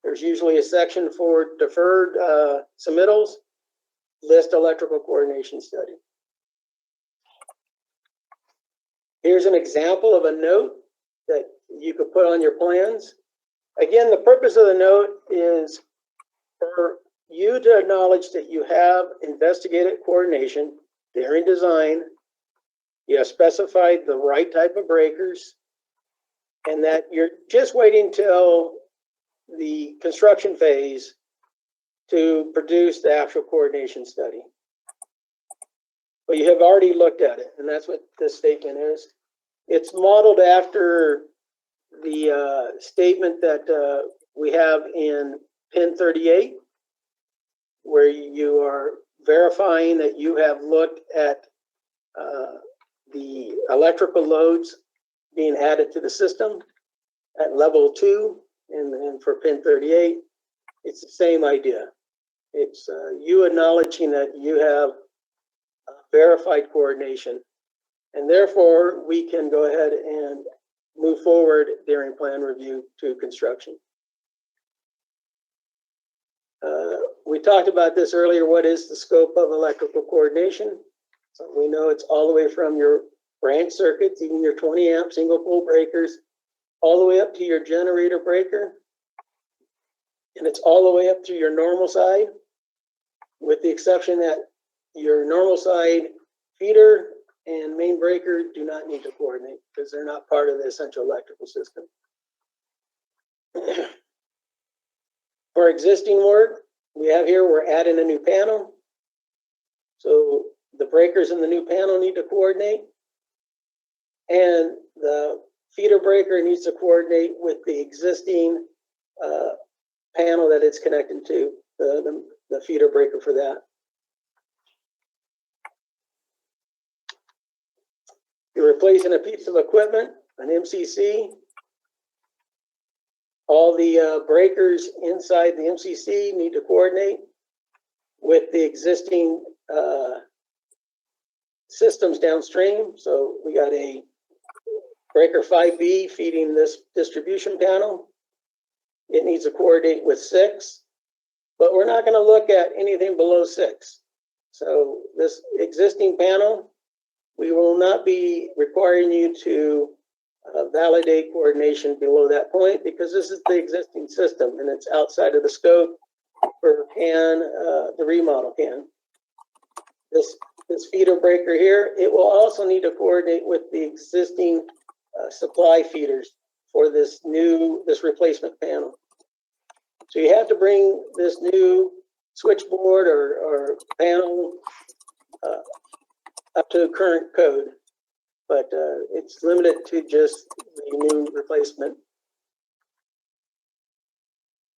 there's usually a section for deferred submittals, list electrical coordination study. Here's an example of a note that you could put on your plans. Again, the purpose of the note is for you to acknowledge that you have investigated coordination during design, you have specified the right type of breakers, and that you're just waiting till the construction phase to produce the actual coordination study. But you have already looked at it, and that's what this statement is. It's modeled after the statement that we have in PIN 38, where you are verifying that you have looked at the electrical loads being added to the system at level 2, and for PIN 38, it's the same idea. It's you acknowledging that you have verified coordination, and therefore we can go ahead and move forward during plan review to construction. We talked about this earlier. What is the scope of electrical coordination? So we know it's all the way from your branch circuits, even your 20 amp single pole breakers, all the way up to your generator breaker. And it's all the way up to your normal side, with the exception that your normal side feeder and main breaker do not need to coordinate because they're not part of the essential electrical system. For existing work, we have here, we're adding a new panel. So the breakers in the new panel need to coordinate, and the feeder breaker needs to coordinate with the existing panel that it's connected to, the feeder breaker for that. You're replacing a piece of equipment, an MCC. All the breakers inside the MCC need to coordinate with the existing systems downstream. So we got a breaker 5B feeding this distribution panel. It needs to coordinate with 6, but we're not going to look at anything below 6. So this existing panel, we will not be requiring you to validate coordination below that point, because this is the existing system and it's outside of the scope for the remodel can. This feeder breaker here, it will also need to coordinate with the existing supply feeders for this replacement panel. So you have to bring this new switchboard or panel up to current code, but it's limited to just the new replacement.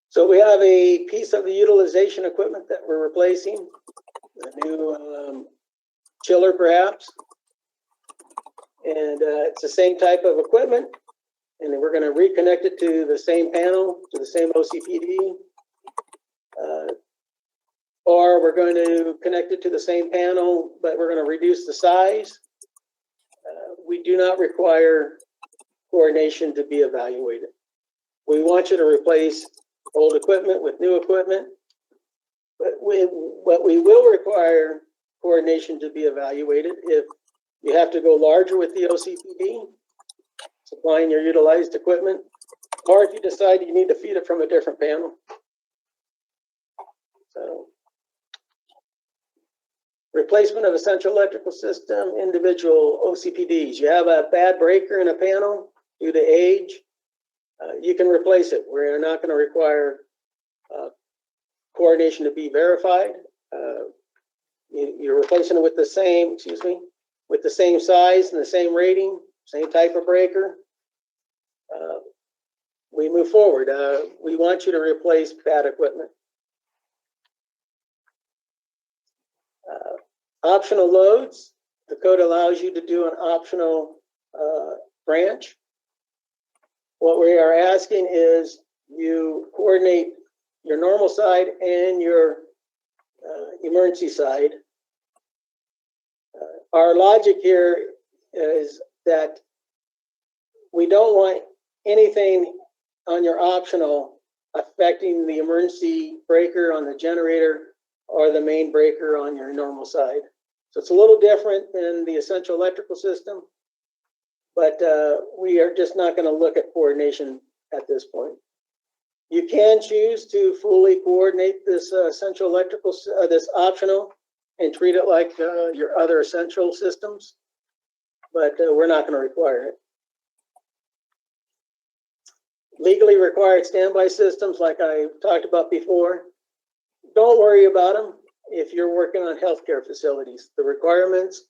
So we have a piece of the utilization equipment that we're replacing, a new chiller perhaps, and it's the same type of equipment, and then we're going to reconnect it to the same panel, to the same OCPD, or we're going to connect it to the same panel, but we're going to reduce the size. We do not require coordination to be evaluated. We want you to replace old equipment with new equipment, but we will require coordination to be evaluated if you have to go larger with the OCPD, supplying your utilized equipment, or if you decide you need to feed it from a different panel. So, replacement of essential electrical system, individual OCPDs. You have a bad breaker in a panel due to age, you can replace it. We're not going to require coordination to be verified. You're replacing it with the same, with the same size and the same rating, same type of breaker. We move forward. We want you to replace bad equipment. Optional loads. The code allows you to do an optional branch. What we are asking is you coordinate your normal side and your emergency side. Our logic here is that we don't want anything on your optional affecting the emergency breaker on the generator or the main breaker on your normal side. So it's a little different than the essential electrical system, but we are just not going to look at coordination at this point. You can choose to fully coordinate this essential electrical, this optional, and treat it like your other essential systems, but we're not going to require it. Legally required standby systems, like I talked about before, don't worry about them if you're working on healthcare facilities. The requirements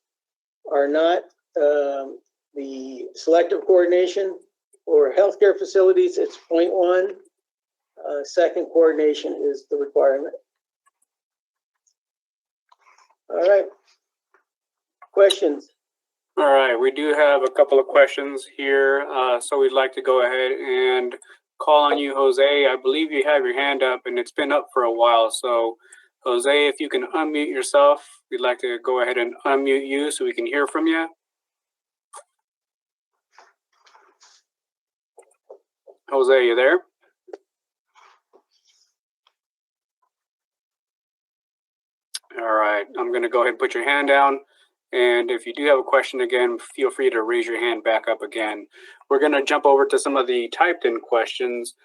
are not the selective coordination. For healthcare facilities, it's 0.1. Second coordination is the requirement. All right. Questions? All right, we do have a couple of questions here, so we'd like to go ahead and call on you, Jose. I believe you have your hand up, and it's been up for a while. So, Jose, if you can unmute yourself, we'd like to go ahead and unmute you so we can hear from you. Jose, you there? All right, I'm going to go ahead and put your hand down. And if you do have a question again, feel free to raise your hand back up again. We're going to jump over to some of the typed in questions.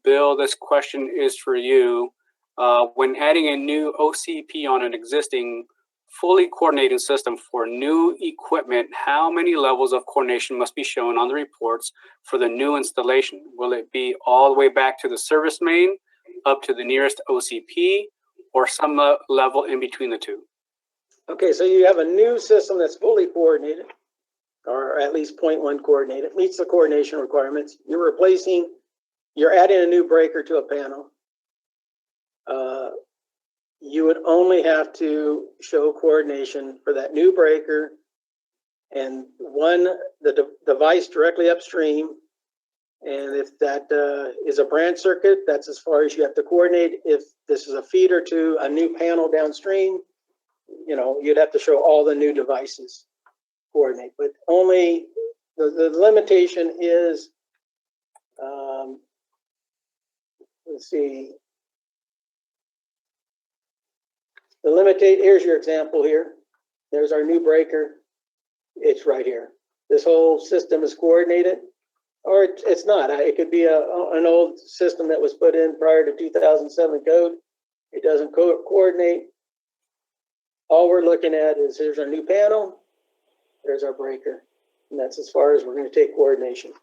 Bill, this question is for you. When adding a new OCP on an existing fully coordinated system for new equipment, how many levels of coordination must be shown on the reports for the new installation? Will it be all the way back to the service main, up to the nearest OCP, or some level in between the two? Okay, so you have a new system that's fully coordinated, or at least 0.1 coordinated, meets the coordination requirements. You're adding a new breaker to a panel. You would only have to show coordination for that new breaker and the device directly upstream. And if that is a branch circuit, that's as far as you have to coordinate. If this is a feeder to a new panel downstream, you'd have to show all the new devices coordinate. But only the limitation is, let's see. Here's your example here. There's our new breaker. It's right here. This whole system is coordinated, or it's not. It could be an old system that was put in prior to 2007 code. It doesn't coordinate. All we're looking at is here's our new panel. There's our breaker. And that's as far as we're going to take coordination.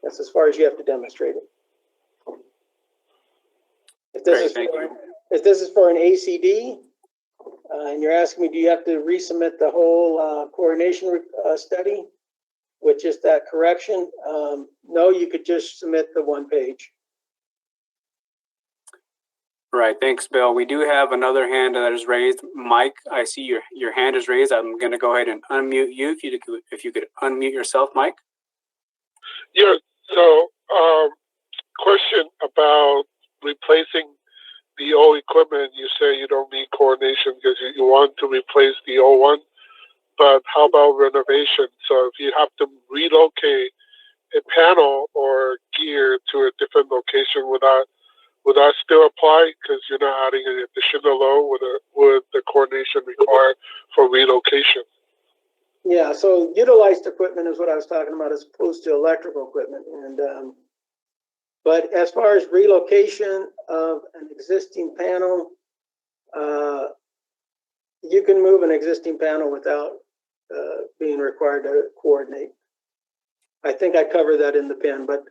That's as far as you have to demonstrate it. If this is for an ACD, and you're asking me, do you have to resubmit the whole coordination study with just that correction? No, you could just submit the one page. Right, thanks, Bill. We do have another hand that is raised. Mike, I see your hand is raised. I'm going to go ahead and unmute you. If you could unmute yourself, Mike. Yeah, so question about replacing the old equipment. You say you don't need coordination because you want to replace the old one, but how about renovation? So if you have to relocate a panel or gear to a different location, would that still apply because you're not adding an additional load? Would the coordination required for relocation? Yeah, so utilized equipment is what I was talking about as opposed to electrical equipment. And but as far as relocation of an existing panel, you can move an existing panel without being required to coordinate. I think I covered that in the pen, but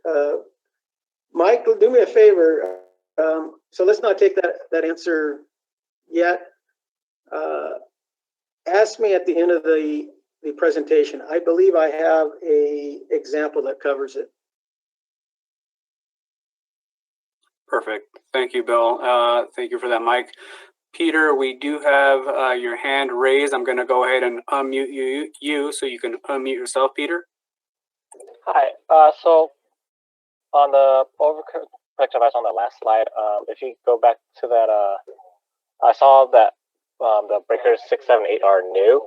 Mike, do me a favor. So let's not take that answer yet. Ask me at the end of the presentation. I believe I have a example that covers it. Perfect. Thank you, Bill. Thank you for that, Mike. Peter, we do have your hand raised. I'm going to go ahead and unmute you so you can unmute yourself, Peter. Hi. So on the overcorrect device on that last slide, if you go back to that, I saw that the breakers 6, 7, 8 are new.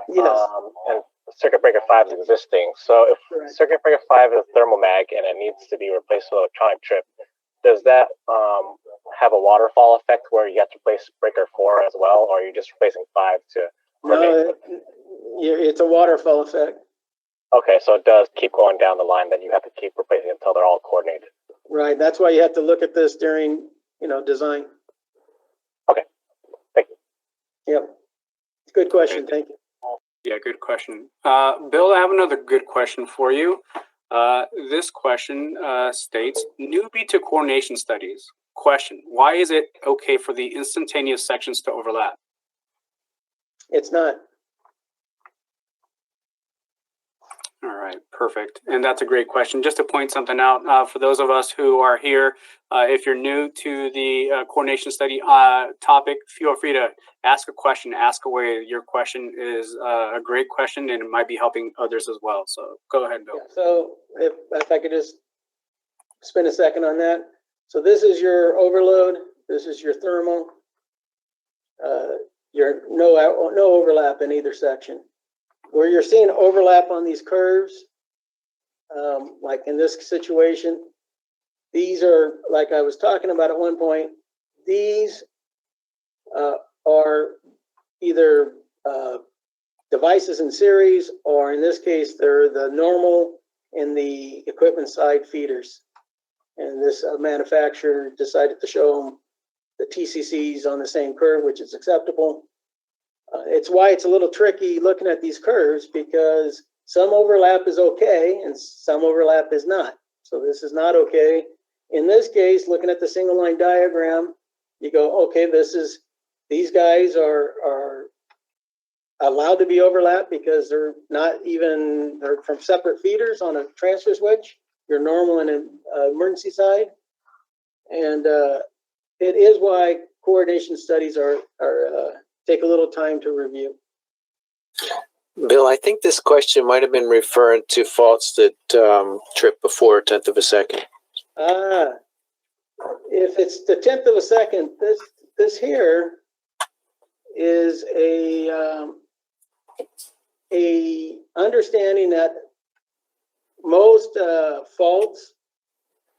Yes. And circuit breaker 5 is existing. So if circuit breaker 5 is thermal mag and it needs to be replaced with electronic trip, does that have a waterfall effect where you have to replace breaker 4 as well, or are you just replacing 5 to? No, it's a waterfall effect. Okay, so it does keep going down the line. Then you have to keep replacing until they're all coordinated. Right. That's why you have to look at this during design. Okay. Thank you. Yep. Good question. Thank you. Yeah, good question. Bill, I have another good question for you. This question states, newbie to coordination studies. Question, why is it okay for the instantaneous sections to overlap? It's not. All right, perfect. And that's a great question. Just to point something out, for those of us who are here, if you're new to the coordination study topic, feel free to ask a question, ask away. Your question is a great question and it might be helping others as well. So go ahead, Bill. Yeah, so if I could just spend a second on that. So this is your overload. This is your thermal. Your no overlap in either section. Where you're seeing overlap on these curves, like in this situation, these are, like I was talking about at one point, these are either devices in series, or in this case, they're the normal and the equipment side feeders. And this manufacturer decided to show them the TCCs on the same curve, which is acceptable. It's why it's a little tricky looking at these curves, because some overlap is okay and some overlap is not. So this is not okay. In this case, looking at the single line diagram, you go, okay, these guys are allowed to be overlapped because they're from separate feeders on a transfer switch. Your normal and emergency side. And it is why coordination studies take a little time to review. Bill, I think this question might have been referring to faults that trip before a tenth of a second. If it's the tenth of a second, this here is a understanding that most faults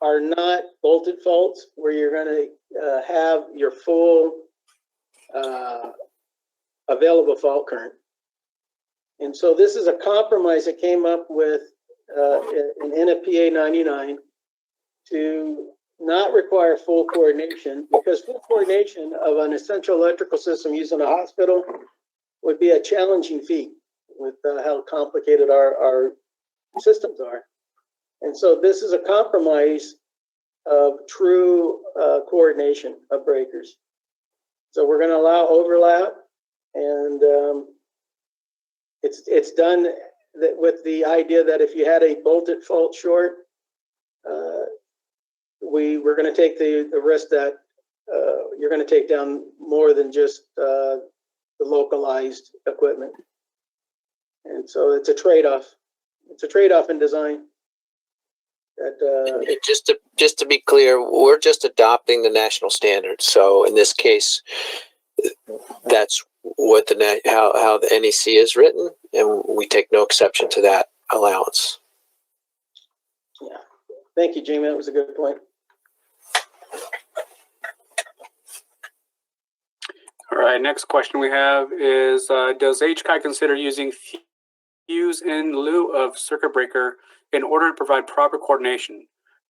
are not bolted faults where you're going to have your full available fault current. And so this is a compromise that came up with an NFPA 99 to not require full coordination, because full coordination of an essential electrical system used in a hospital would be a challenging feat with how complicated our systems are. And so this is a compromise of true coordination of breakers. So we're going to allow overlap, and it's done with the idea that if you had a bolted fault short, we're going to take the risk that you're going to take down more than just the localized equipment. And so it's a trade-off. It's a trade-off in design. That, just to be clear, we're just adopting the national standards. So in this case, that's what how the NEC is written, and we take no exception to that allowance. Yeah, thank you, Jamie. That was a good point. All right, next question we have is, does HCAI consider using fuse in lieu of circuit breaker in order to provide proper coordination?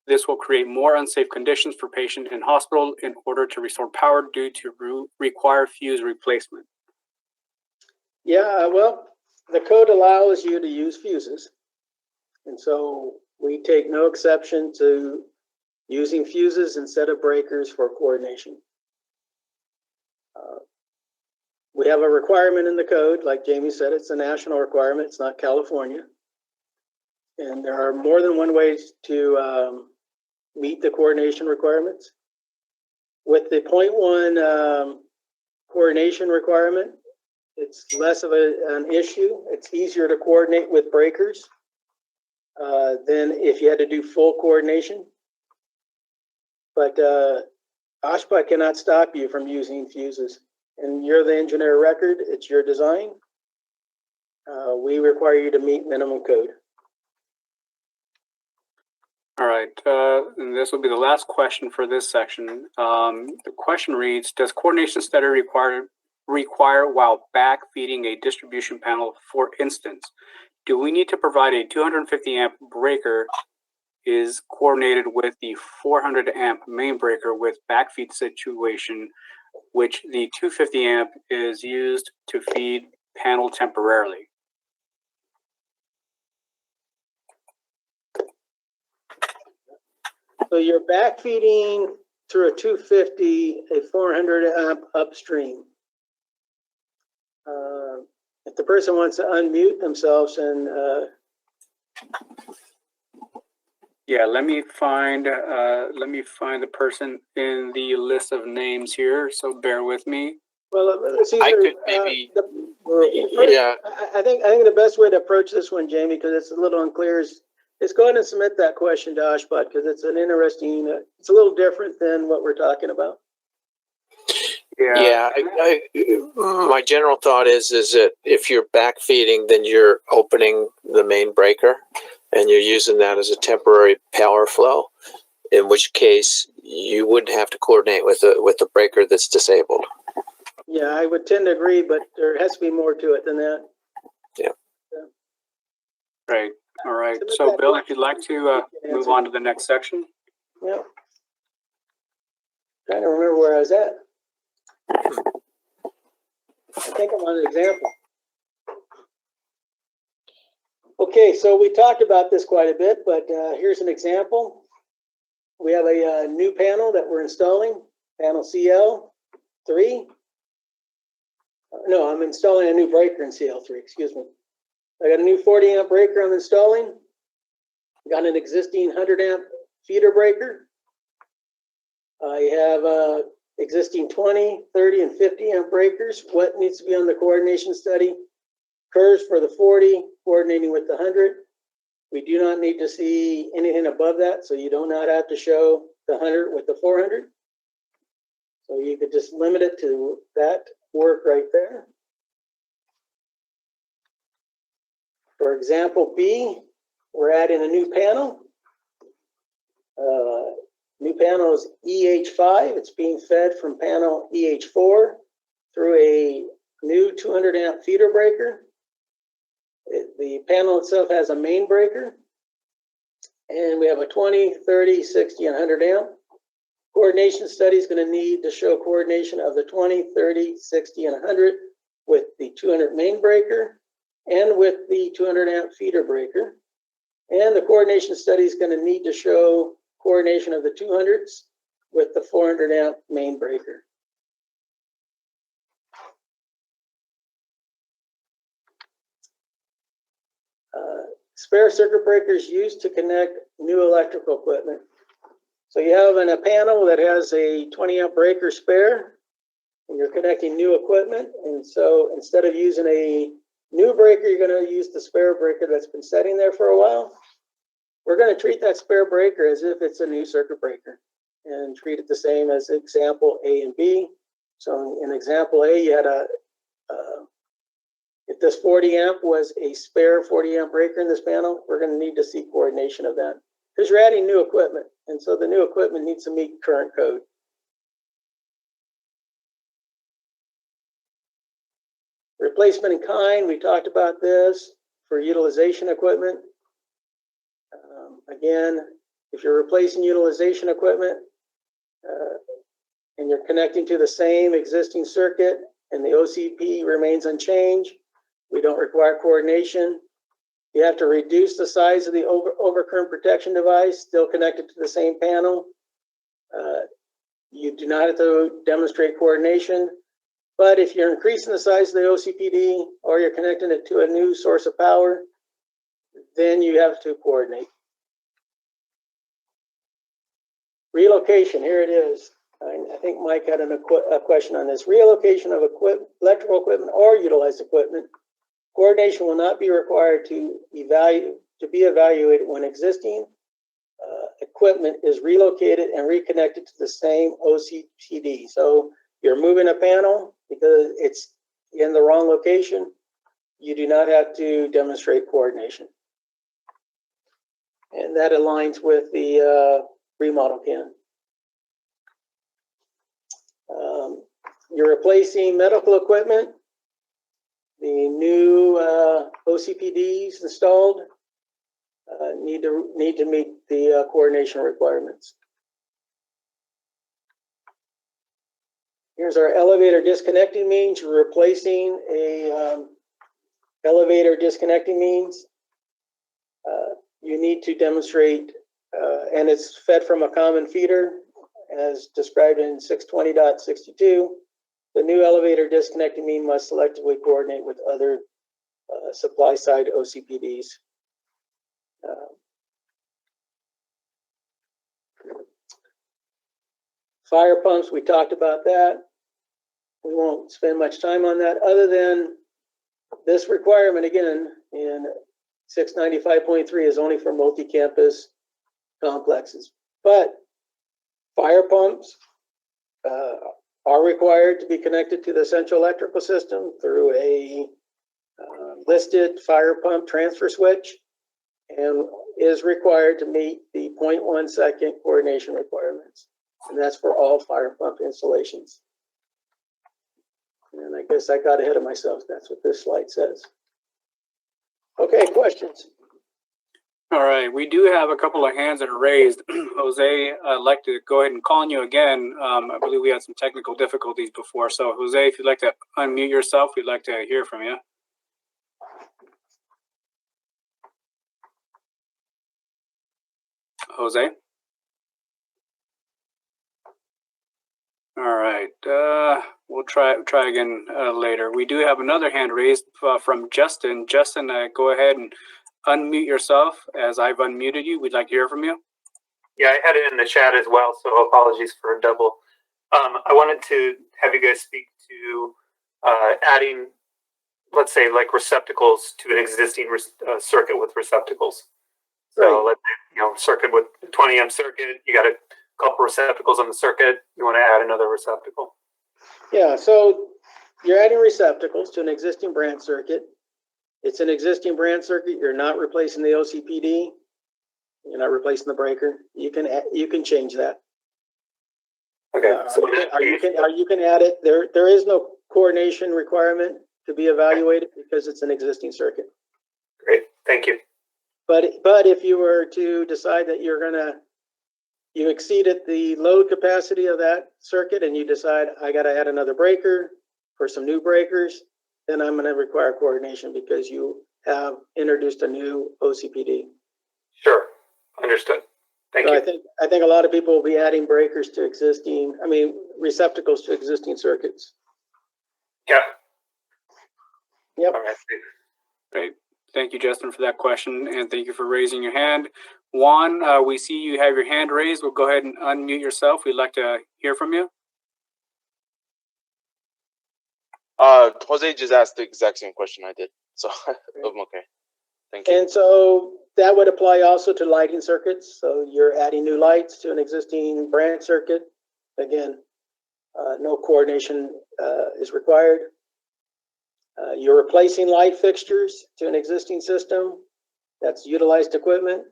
This will create more unsafe conditions for patients in hospital in order to restore power due to require fuse replacement. Yeah, well, the code allows you to use fuses. And so we take no exception to using fuses instead of breakers for coordination. We have a requirement in the code, like Jamie said, it's a national requirement, it's not California. And there are more than one way to meet the coordination requirements. With the 0.1 coordination requirement, it's less of an issue. It's easier to coordinate with breakers than if you had to do full coordination. But OSHPA cannot stop you from using fuses. And you're the engineer of record, it's your design. We require you to meet minimum code. All right, and this will be the last question for this section. The question reads, does coordination study require while backfeeding a distribution panel? For instance, do we need to provide a 250 amp breaker is coordinated with the 400 amp main breaker with backfeed situation, which the 250 amp is used to feed panel temporarily? So you're backfeeding through a 250, a 400 amp upstream. If the person wants to unmute themselves and yeah, let me find the person in the list of names here. So bear with me. Well, Caesar, I could maybe, yeah. I think the best way to approach this one, Jamie, because it's a little unclear, is go ahead and submit that question to OSHPA, because it's an interesting. It's a little different than what we're talking about. Yeah, my general thought is that if you're backfeeding, then you're opening the main breaker, and you're using that as a temporary power flow. In which case, you wouldn't have to coordinate with the breaker that's disabled. Yeah, I would tend to agree, but there has to be more to it than that. Yeah. Great. All right. So, Bill, if you'd like to move on to the next section. Yeah. Trying to remember where I was at. I think I'm on an example. Okay, so we talked about this quite a bit, but here's an example. We have a new panel that we're installing, panel CL3. No, I'm installing a new breaker in CL3, excuse me. I got a new 40 amp breaker I'm installing. Got an existing 100 amp feeder breaker. I have existing 20, 30, and 50 amp breakers. What needs to be on the coordination study? Curves for the 40, coordinating with the 100. We do not need to see anything above that, so you do not have to show the 100 with the 400. So you could just limit it to that work right there. For example B, we're adding a new panel. New panel is EH5. It's being fed from panel EH4 through a new 200 amp feeder breaker. The panel itself has a main breaker. And we have a 20, 30, 60, and 100 amp. Coordination study is going to need to show coordination of the 20, 30, 60, and 100 with the 200 main breaker and with the 200 amp feeder breaker. And the coordination study is going to need to show coordination of the 200s with the 400 amp main breaker. Spare circuit breakers used to connect new electrical equipment. So you have a panel that has a 20 amp breaker spare, and you're connecting new equipment. And so instead of using a new breaker, you're going to use the spare breaker that's been sitting there for a while. We're going to treat that spare breaker as if it's a new circuit breaker and treat it the same as example A and B. So in example A, you had if this 40 amp was a spare 40 amp breaker in this panel, we're going to need to see coordination of that because you're adding new equipment. And so the new equipment needs to meet current code. Replacement in kind, we talked about this for utilization equipment. Again, if you're replacing utilization equipment and you're connecting to the same existing circuit and the OCP remains unchanged, we don't require coordination. You have to reduce the size of the overcurrent protection device, still connected to the same panel. You do not have to demonstrate coordination. But if you're increasing the size of the OCPD or you're connecting it to a new source of power, then you have to coordinate. Relocation, here it is. I think Mike had a question on this. Relocation of electrical equipment or utilized equipment. Coordination will not be required to be evaluated when existing equipment is relocated and reconnected to the same OCPD. So you're moving a panel because it's in the wrong location. You do not have to demonstrate coordination. And that aligns with the remodel can. You're replacing medical equipment. The new OCPDs installed need to meet the coordination requirements. Here's our elevator disconnecting means. You're replacing a elevator disconnecting means. You need to demonstrate, and it's fed from a common feeder as described in 620.62. The new elevator disconnecting mean must selectively coordinate with other supply side OCPDs. Fire pumps, we talked about that. We won't spend much time on that other than this requirement again in 695.3 is only for multi-campus complexes. But fire pumps are required to be connected to the central electrical system through a listed fire pump transfer switch, and is required to meet the 0.1 second coordination requirements. And that's for all fire pump installations. And I guess I got ahead of myself. That's what this slide says. Okay, questions? All right, we do have a couple of hands that are raised. Jose, I'd like to go ahead and call on you again. I believe we had some technical difficulties before. So Jose, if you'd like to unmute yourself, we'd like to hear from you. Jose? All right, we'll try again later. We do have another hand raised from Justin. Justin, go ahead and unmute yourself. As I've unmuted you, we'd like to hear from you. Yeah, I had it in the chat as well, so apologies for a double. I wanted to have you guys speak to adding, let's say, like receptacles to an existing circuit with receptacles. So let's say, circuit with 20 amp circuit, you got a couple receptacles on the circuit, you want to add another receptacle. Yeah, so you're adding receptacles to an existing branch circuit. It's an existing branch circuit. You're not replacing the OCPD. You're not replacing the breaker. You can change that. Okay. You can add it. There is no coordination requirement to be evaluated because it's an existing circuit. Great, thank you. But if you were to decide that you exceeded the load capacity of that circuit and you decide I got to add another breaker for some new breakers, then I'm going to require coordination because you have introduced a new OCPD. Sure, understood. Thank you. I think a lot of people will be adding breakers to receptacles to existing circuits. Yeah. Yep. All right. Great. Thank you, Justin, for that question, and thank you for raising your hand. Juan, we see you have your hand raised. We'll go ahead and unmute yourself. We'd like to hear from you. Jose just asked the exact same question I did, so I'm okay. Thank you. And so that would apply also to lighting circuits. So you're adding new lights to an existing branch circuit. Again, no coordination is required. You're replacing light fixtures to an existing system. That's utilized equipment.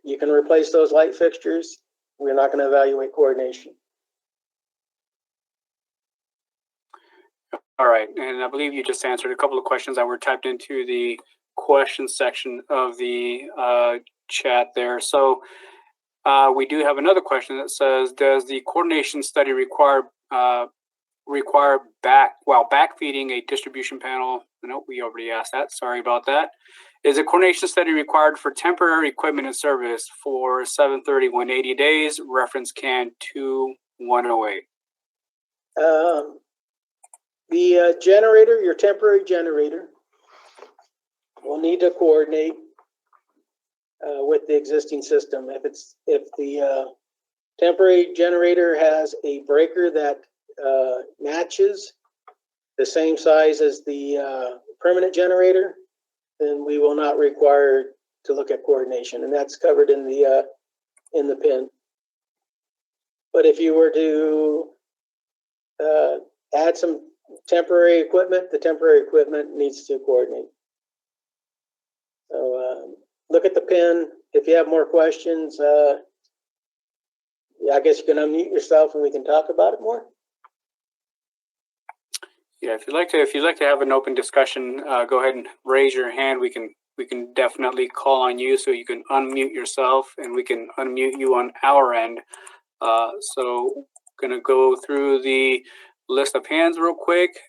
You can replace those light fixtures. We're not going to evaluate coordination. All right, and I believe you just answered a couple of questions that were typed into the question section of the chat there. So we do have another question that says, does the coordination study require backfeeding a distribution panel? No, we already asked that. Sorry about that. Is a coordination study required for temporary equipment and service for 730-180 days? Reference CAN 2108. The generator, your temporary generator, will need to coordinate with the existing system. If the temporary generator has a breaker that matches the same size as the permanent generator, then we will not require to look at coordination, and that's covered in the PIN. But if you were to add some temporary equipment, the temporary equipment needs to coordinate. So look at the PIN. If you have more questions, I guess you can unmute yourself and we can talk about it more. Yeah, if you'd like to have an open discussion, go ahead and raise your hand. We can definitely call on you, so you can unmute yourself, and we can unmute you on our end. So gonna go through the list of hands real quick.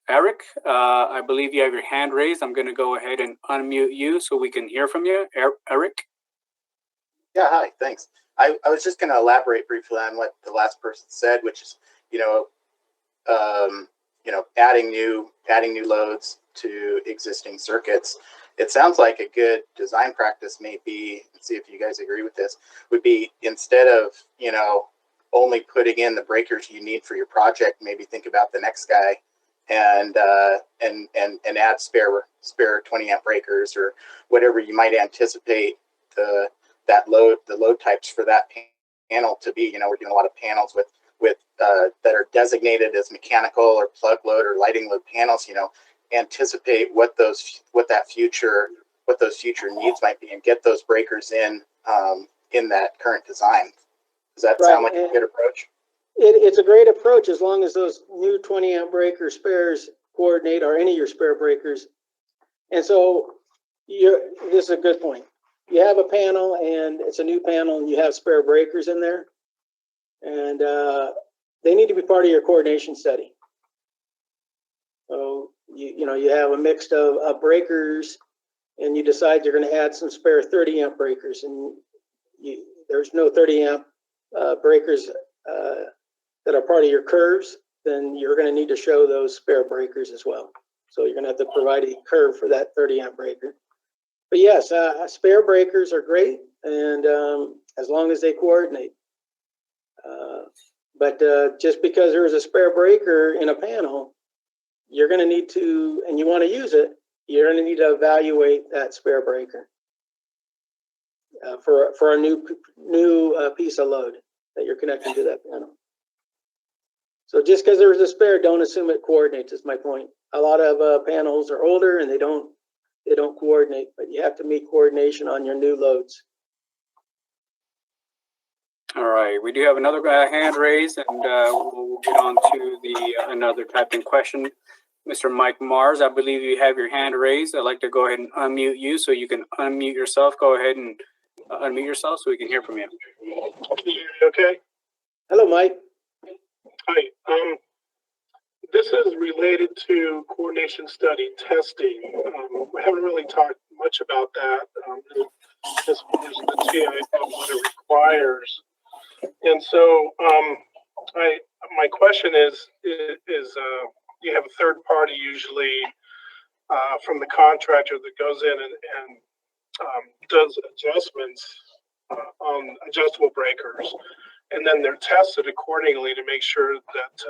Eric, I believe you have your hand raised. I'm gonna go ahead and unmute you so we can hear from you. Eric? Yeah, hi, thanks. I was just gonna elaborate briefly on what the last person said, which is, adding new loads to existing circuits. It sounds like a good design practice may be, let's see if you guys agree with this, would be instead of, only putting in the breakers you need for your project, maybe think about the next guy and add spare 20 amp breakers or whatever you might anticipate the load types for that panel to be. We're doing a lot of panels with with that are designated as mechanical or plug load or lighting load panels, anticipate what those future needs might be and get those breakers in that current design. Does that sound like a good approach? It's a great approach as long as those new 20 amp breaker spares coordinate, or any of your spare breakers. And so this is a good point. You have a panel and it's a new panel and you have spare breakers in there, and they need to be part of your coordination study. So you have a mix of breakers, and you decide you're going to add some spare 30 amp breakers, and there's no 30 amp breakers that are part of your curves, then you're going to need to show those spare breakers as well. So you're going to have to provide a curve for that 30 amp breaker. But yes, spare breakers are great, and as long as they coordinate. But just because there is a spare breaker in a panel, you're going to need to, and you want to use it, you're going to need to evaluate that spare breaker for a new piece of load that you're connecting to that panel. So just because there's a spare, don't assume it coordinates, is my point. A lot of panels are older and they don't coordinate, but you have to meet coordination on your new loads. All right, we do have another hand raised, and we'll get on to the another typed in question. Mr. Mike Mars, I believe you have your hand raised. I'd like to go ahead and unmute you so you can unmute yourself. Go ahead and unmute yourself so we can hear from you. Okay. Hello, Mike. Hi. This is related to coordination study testing. We haven't really talked much about that as far as the TIO, what it requires. And so my question is you have a third party usually from the contractor that goes in and does adjustments on adjustable breakers, and then they're tested accordingly to make sure that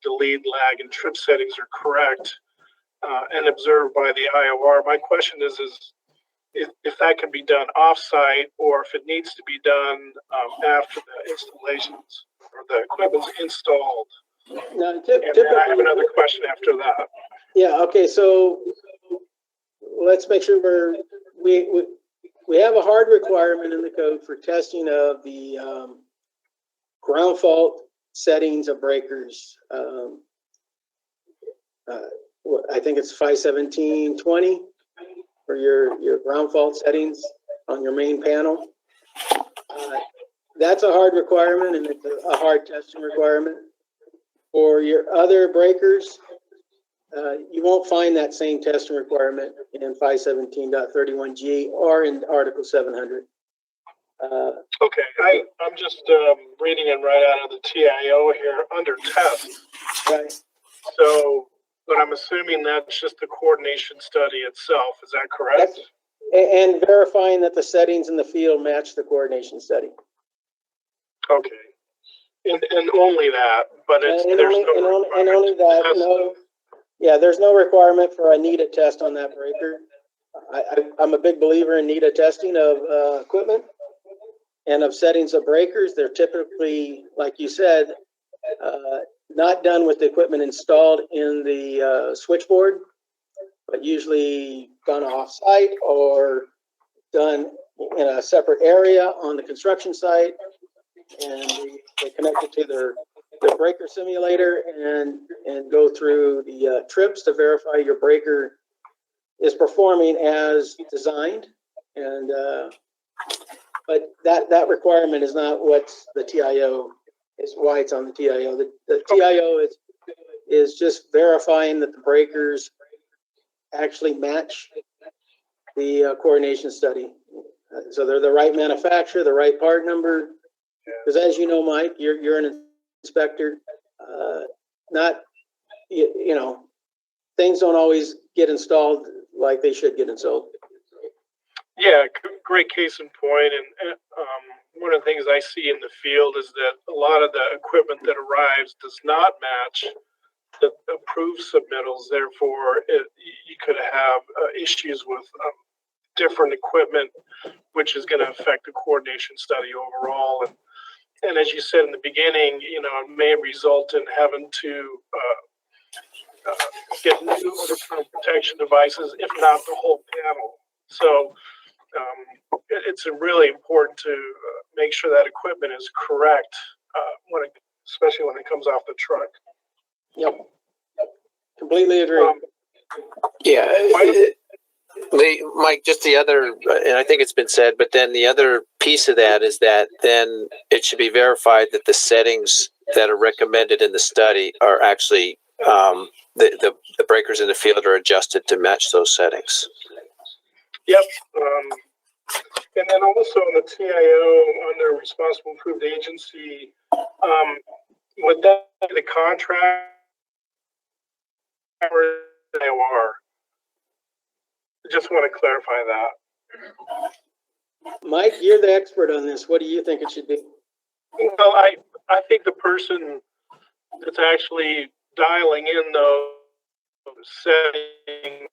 the lead, lag, and trip settings are correct and observed by the IOR. My question is if that can be done off-site, or if it needs to be done after the installations or the equipment's installed. Now, and then I have another question after that. Yeah. Okay. So let's make sure we have a hard requirement in the code for testing of the ground fault settings of breakers. I think it's 517.20 for your ground fault settings on your main panel. That's a hard requirement, and it's a hard testing requirement. For your other breakers, you won't find that same testing requirement in 517.31G or in Article 700. Okay, I'm just reading it right out of the TIO here under test. Right. So, but I'm assuming that's just the coordination study itself. Is that correct? And verifying that the settings in the field match the coordination study. Okay. And only that, but there's no requirement for a NETA test on that breaker. I'm a big believer in NETA testing of equipment and of settings of breakers. They're typically, like you said, not done with the equipment installed in the switchboard, but usually done off-site or done in a separate area on the construction site, and they connect it to their breaker simulator and go through the trips to verify your breaker is performing as designed. And but that requirement is not what the TIO is, why it's on the TIO. The TIO is just verifying that the breakers actually match the coordination study. So they're the right manufacturer, the right part number. Because as you know, Mike, you're an inspector. Things don't always get installed like they should get installed. Yeah, great case in point. And one of the things I see in the field is that a lot of the equipment that arrives does not match the approved submittals. Therefore, you could have issues with different equipment, which is going to affect the coordination study overall. And as you said in the beginning, you know, it may result in having to get new overcurrent protection devices, if not the whole panel. So it's really important to make sure that equipment is correct especially when it comes off the truck. Yep. Completely agree. Mike, just the other, and I think it's been said, but then the other piece of that is that then it should be verified that the settings that are recommended in the study are actually the breakers in the field are adjusted to match those settings. Yep. And then also in the TIO under responsible approved agency, would that be the contract or the IOR? Just want to clarify that. Mike, you're the expert on this. What do you think it should be? Well, I think the person that's actually dialing in those settings,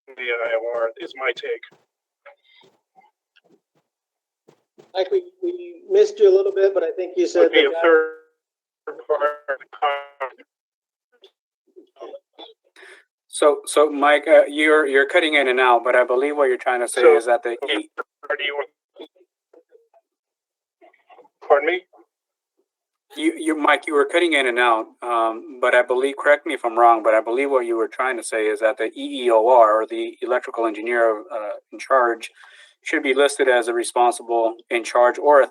the IOR, is my take. Mike, we missed you a little bit, but I think you said would be a third part. So Mike, you're cutting in and out, but I believe what you're trying to say is that the pardon me? You Mike, you were cutting in and out, but I believe, correct me if I'm wrong, but I believe what you were trying to say is that the EEOR, or the electrical engineer in charge, should be listed as a responsible in charge or a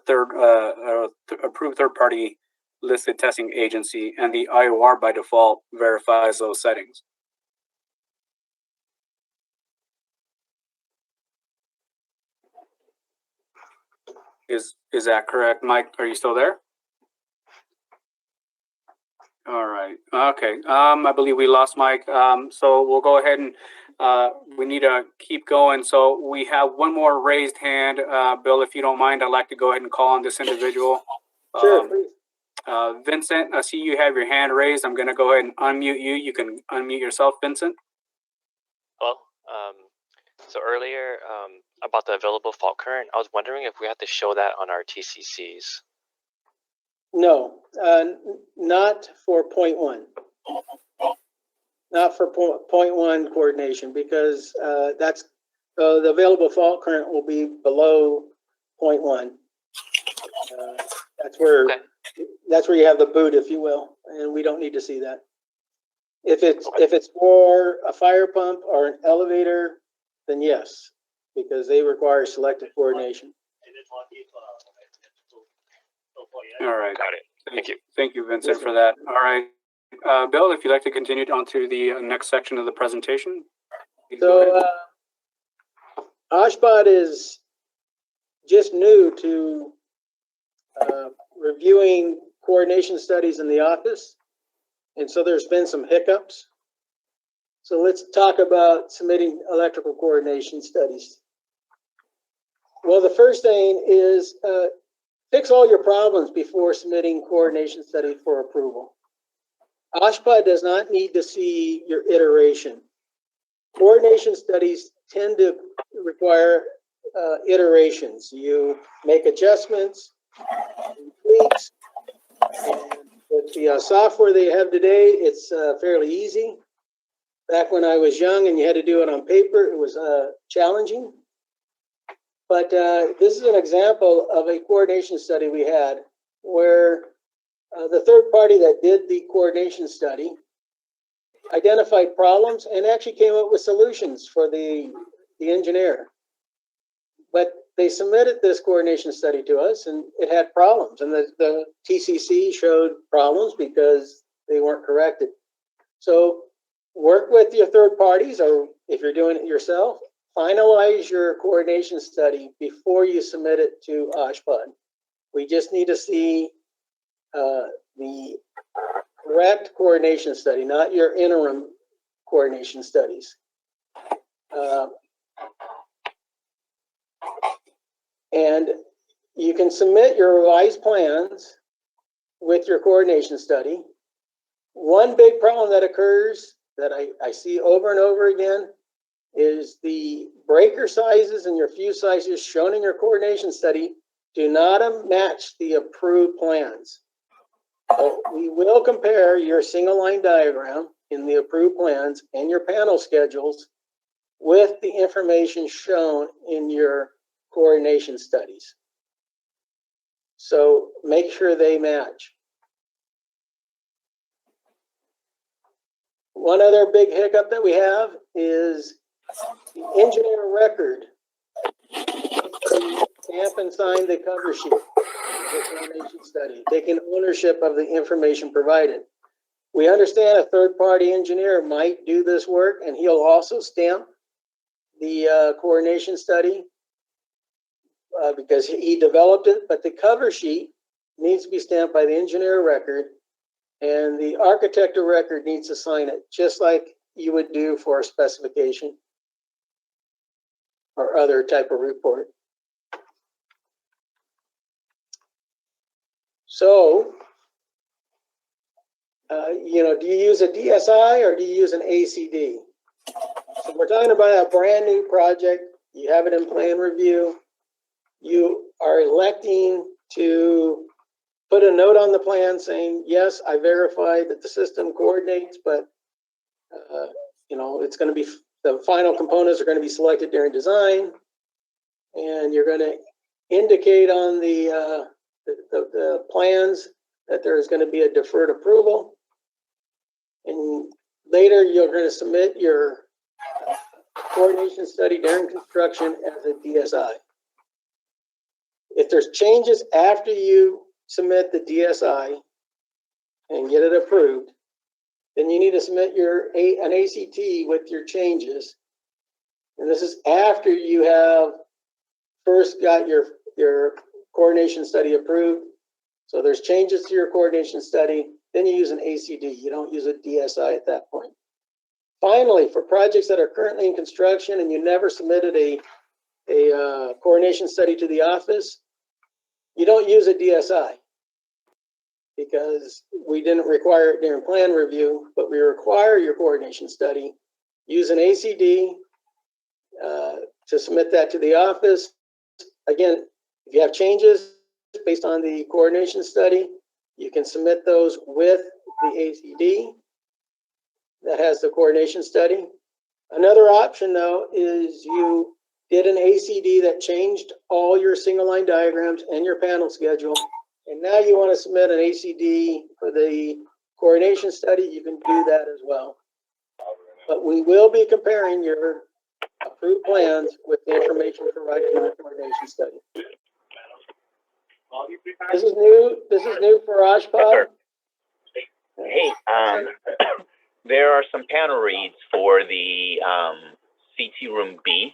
approved third party listed testing agency, and the IOR by default verifies those settings. Is that correct, Mike? Are you still there? All right. Okay. I believe we lost Mike. So we'll go ahead and we need to keep going. So we have one more raised hand. Bill, if you don't mind, I'd like to go ahead and call on this individual. Sure, please. Vincent, I see you have your hand raised. I'm going to go ahead and unmute you. You can unmute yourself, Vincent. Hello. So earlier about the available fault current, I was wondering if we had to show that on our TCCs. No, not for 0.1. Not for 0.1 coordination, because that's the available fault current will be below 0.1. That's where you have the boot, if you will, and we don't need to see that. If it's for a fire pump or an elevator, then yes, because they require selective coordination. All right. Got it. Thank you. Thank you, Vincent, for that. All right. Bill, if you'd like to continue on to the next section of the presentation. So OSHPD is just new to reviewing coordination studies in the office. And so there's been some hiccups. So let's talk about submitting electrical coordination studies. Well, the first thing is fix all your problems before submitting coordination study for approval. OSHPD does not need to see your iteration. Coordination studies tend to require iterations. You make adjustments, tweaks, and with the software they have today, it's fairly easy. Back when I was young and you had to do it on paper, it was challenging. But this is an example of a coordination study we had where the third party that did the coordination study identified problems and actually came up with solutions for the engineer. But they submitted this coordination study to us and it had problems, and the TCC showed problems because they weren't corrected. So work with your third parties, or if you're doing it yourself, finalize your coordination study before you submit it to OSHPD. We just need to see the correct coordination study, not your interim coordination studies. And you can submit your revised plans with your coordination study. One big problem that occurs that I see over and over again is the breaker sizes and your fuse sizes shown in your coordination study do not match the approved plans. So we will compare your single line diagram in the approved plans and your panel schedules with the information shown in your coordination studies. So make sure they match. One other big hiccup that we have is the engineer record. Stamp and sign the cover sheet of the coordination study, taking ownership of the information provided. We understand a third-party engineer might do this work, and he'll also stamp the coordination study because he developed it, but the cover sheet needs to be stamped by the engineer of record, and the architect of record needs to sign it, just like you would do for a specification or other type of report. So, do you use a DSI or do you use an ACD? So we're talking about a brand new project. You have it in plan review. You are electing to put a note on the plan saying, yes, I verified that the system coordinates, but it's going to be, the final components are going to be selected during design. And you're going to indicate on the plans that there is going to be a deferred approval. And later you're going to submit your coordination study during construction as a DSI. If there's changes after you submit the DSI and get it approved, then you need to submit an ACT with your changes. And this is after you have first got your coordination study approved. So there's changes to your coordination study, then you use an ACD. You don't use a DSI at that point. Finally, for projects that are currently in construction and you never submitted a coordination study to the office, you don't use a DSI because we didn't require it during plan review, but we require your coordination study. Use an ACD to submit that to the office. Again, if you have changes based on the coordination study, you can submit those with the ACD that has the coordination study. Another option, though, is you did an ACD that changed all your single line diagrams and your panel schedule, and now you want to submit an ACD for the coordination study, you can do that as well. But we will be comparing your approved plans with the information provided in the coordination study. This is new for OSHPD. Hey, there are some panel reads for the CT room B.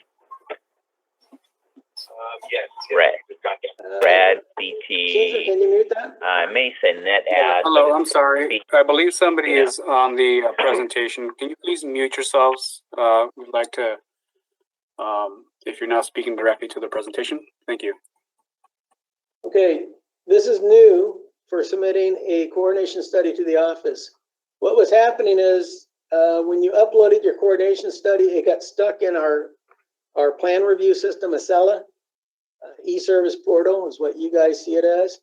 Yes. Brad, CT. Can you mute that? Mason, NetAdd. Hello, I'm sorry. I believe somebody is on the presentation. Can you please mute yourselves? We'd like to, if you're not speaking directly to the presentation. Thank you. Okay, this is new for submitting a coordination study to the office. What was happening is when you uploaded your coordination study, it got stuck in our plan review system, Acela. E-service portal is what you guys see it as.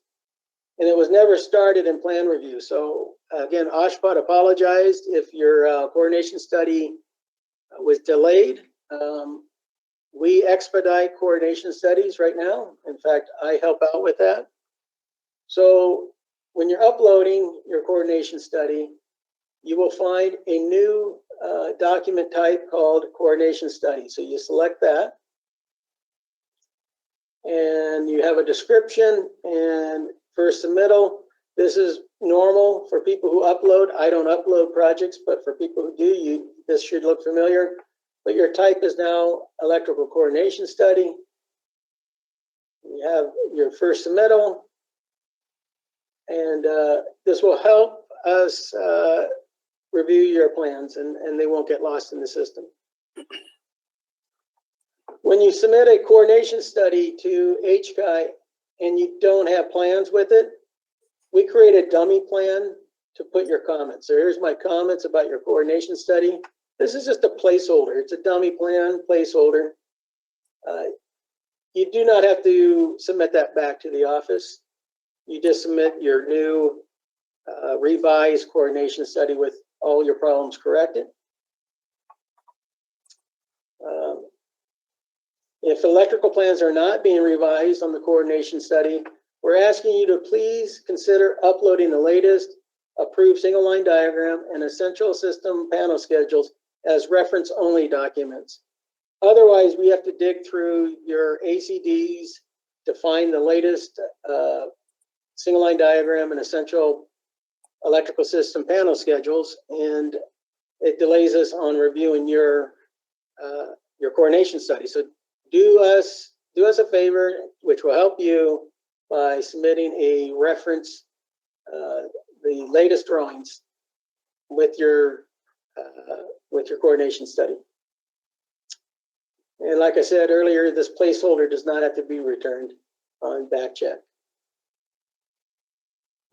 And it was never started in plan review. So again, OSHPD apologized if your coordination study was delayed. We expedite coordination studies right now. In fact, I help out with that. So when you're uploading your coordination study, you will find a new document type called coordination study. So you select that. And you have a description and first submittal. This is normal for people who upload. I don't upload projects, but for people who do, this should look familiar. But your type is now electrical coordination study. You have your first submittal. And this will help us review your plans and they won't get lost in the system. When you submit a coordination study to HCAI and you don't have plans with it, we create a dummy plan to put your comments. So here's my comments about your coordination study. This is just a placeholder. It's a dummy plan placeholder. You do not have to submit that back to the office. You just submit your new revised coordination study with all your problems corrected. If electrical plans are not being revised on the coordination study, we're asking you to please consider uploading the latest approved single line diagram and essential system panel schedules as reference only documents. Otherwise, we have to dig through your ACDs to find the latest single line diagram and essential electrical system panel schedules, and it delays us on reviewing your coordination study. So do us a favor, which will help you by submitting a reference, the latest drawings with your coordination study. And like I said earlier, this placeholder does not have to be returned on back check.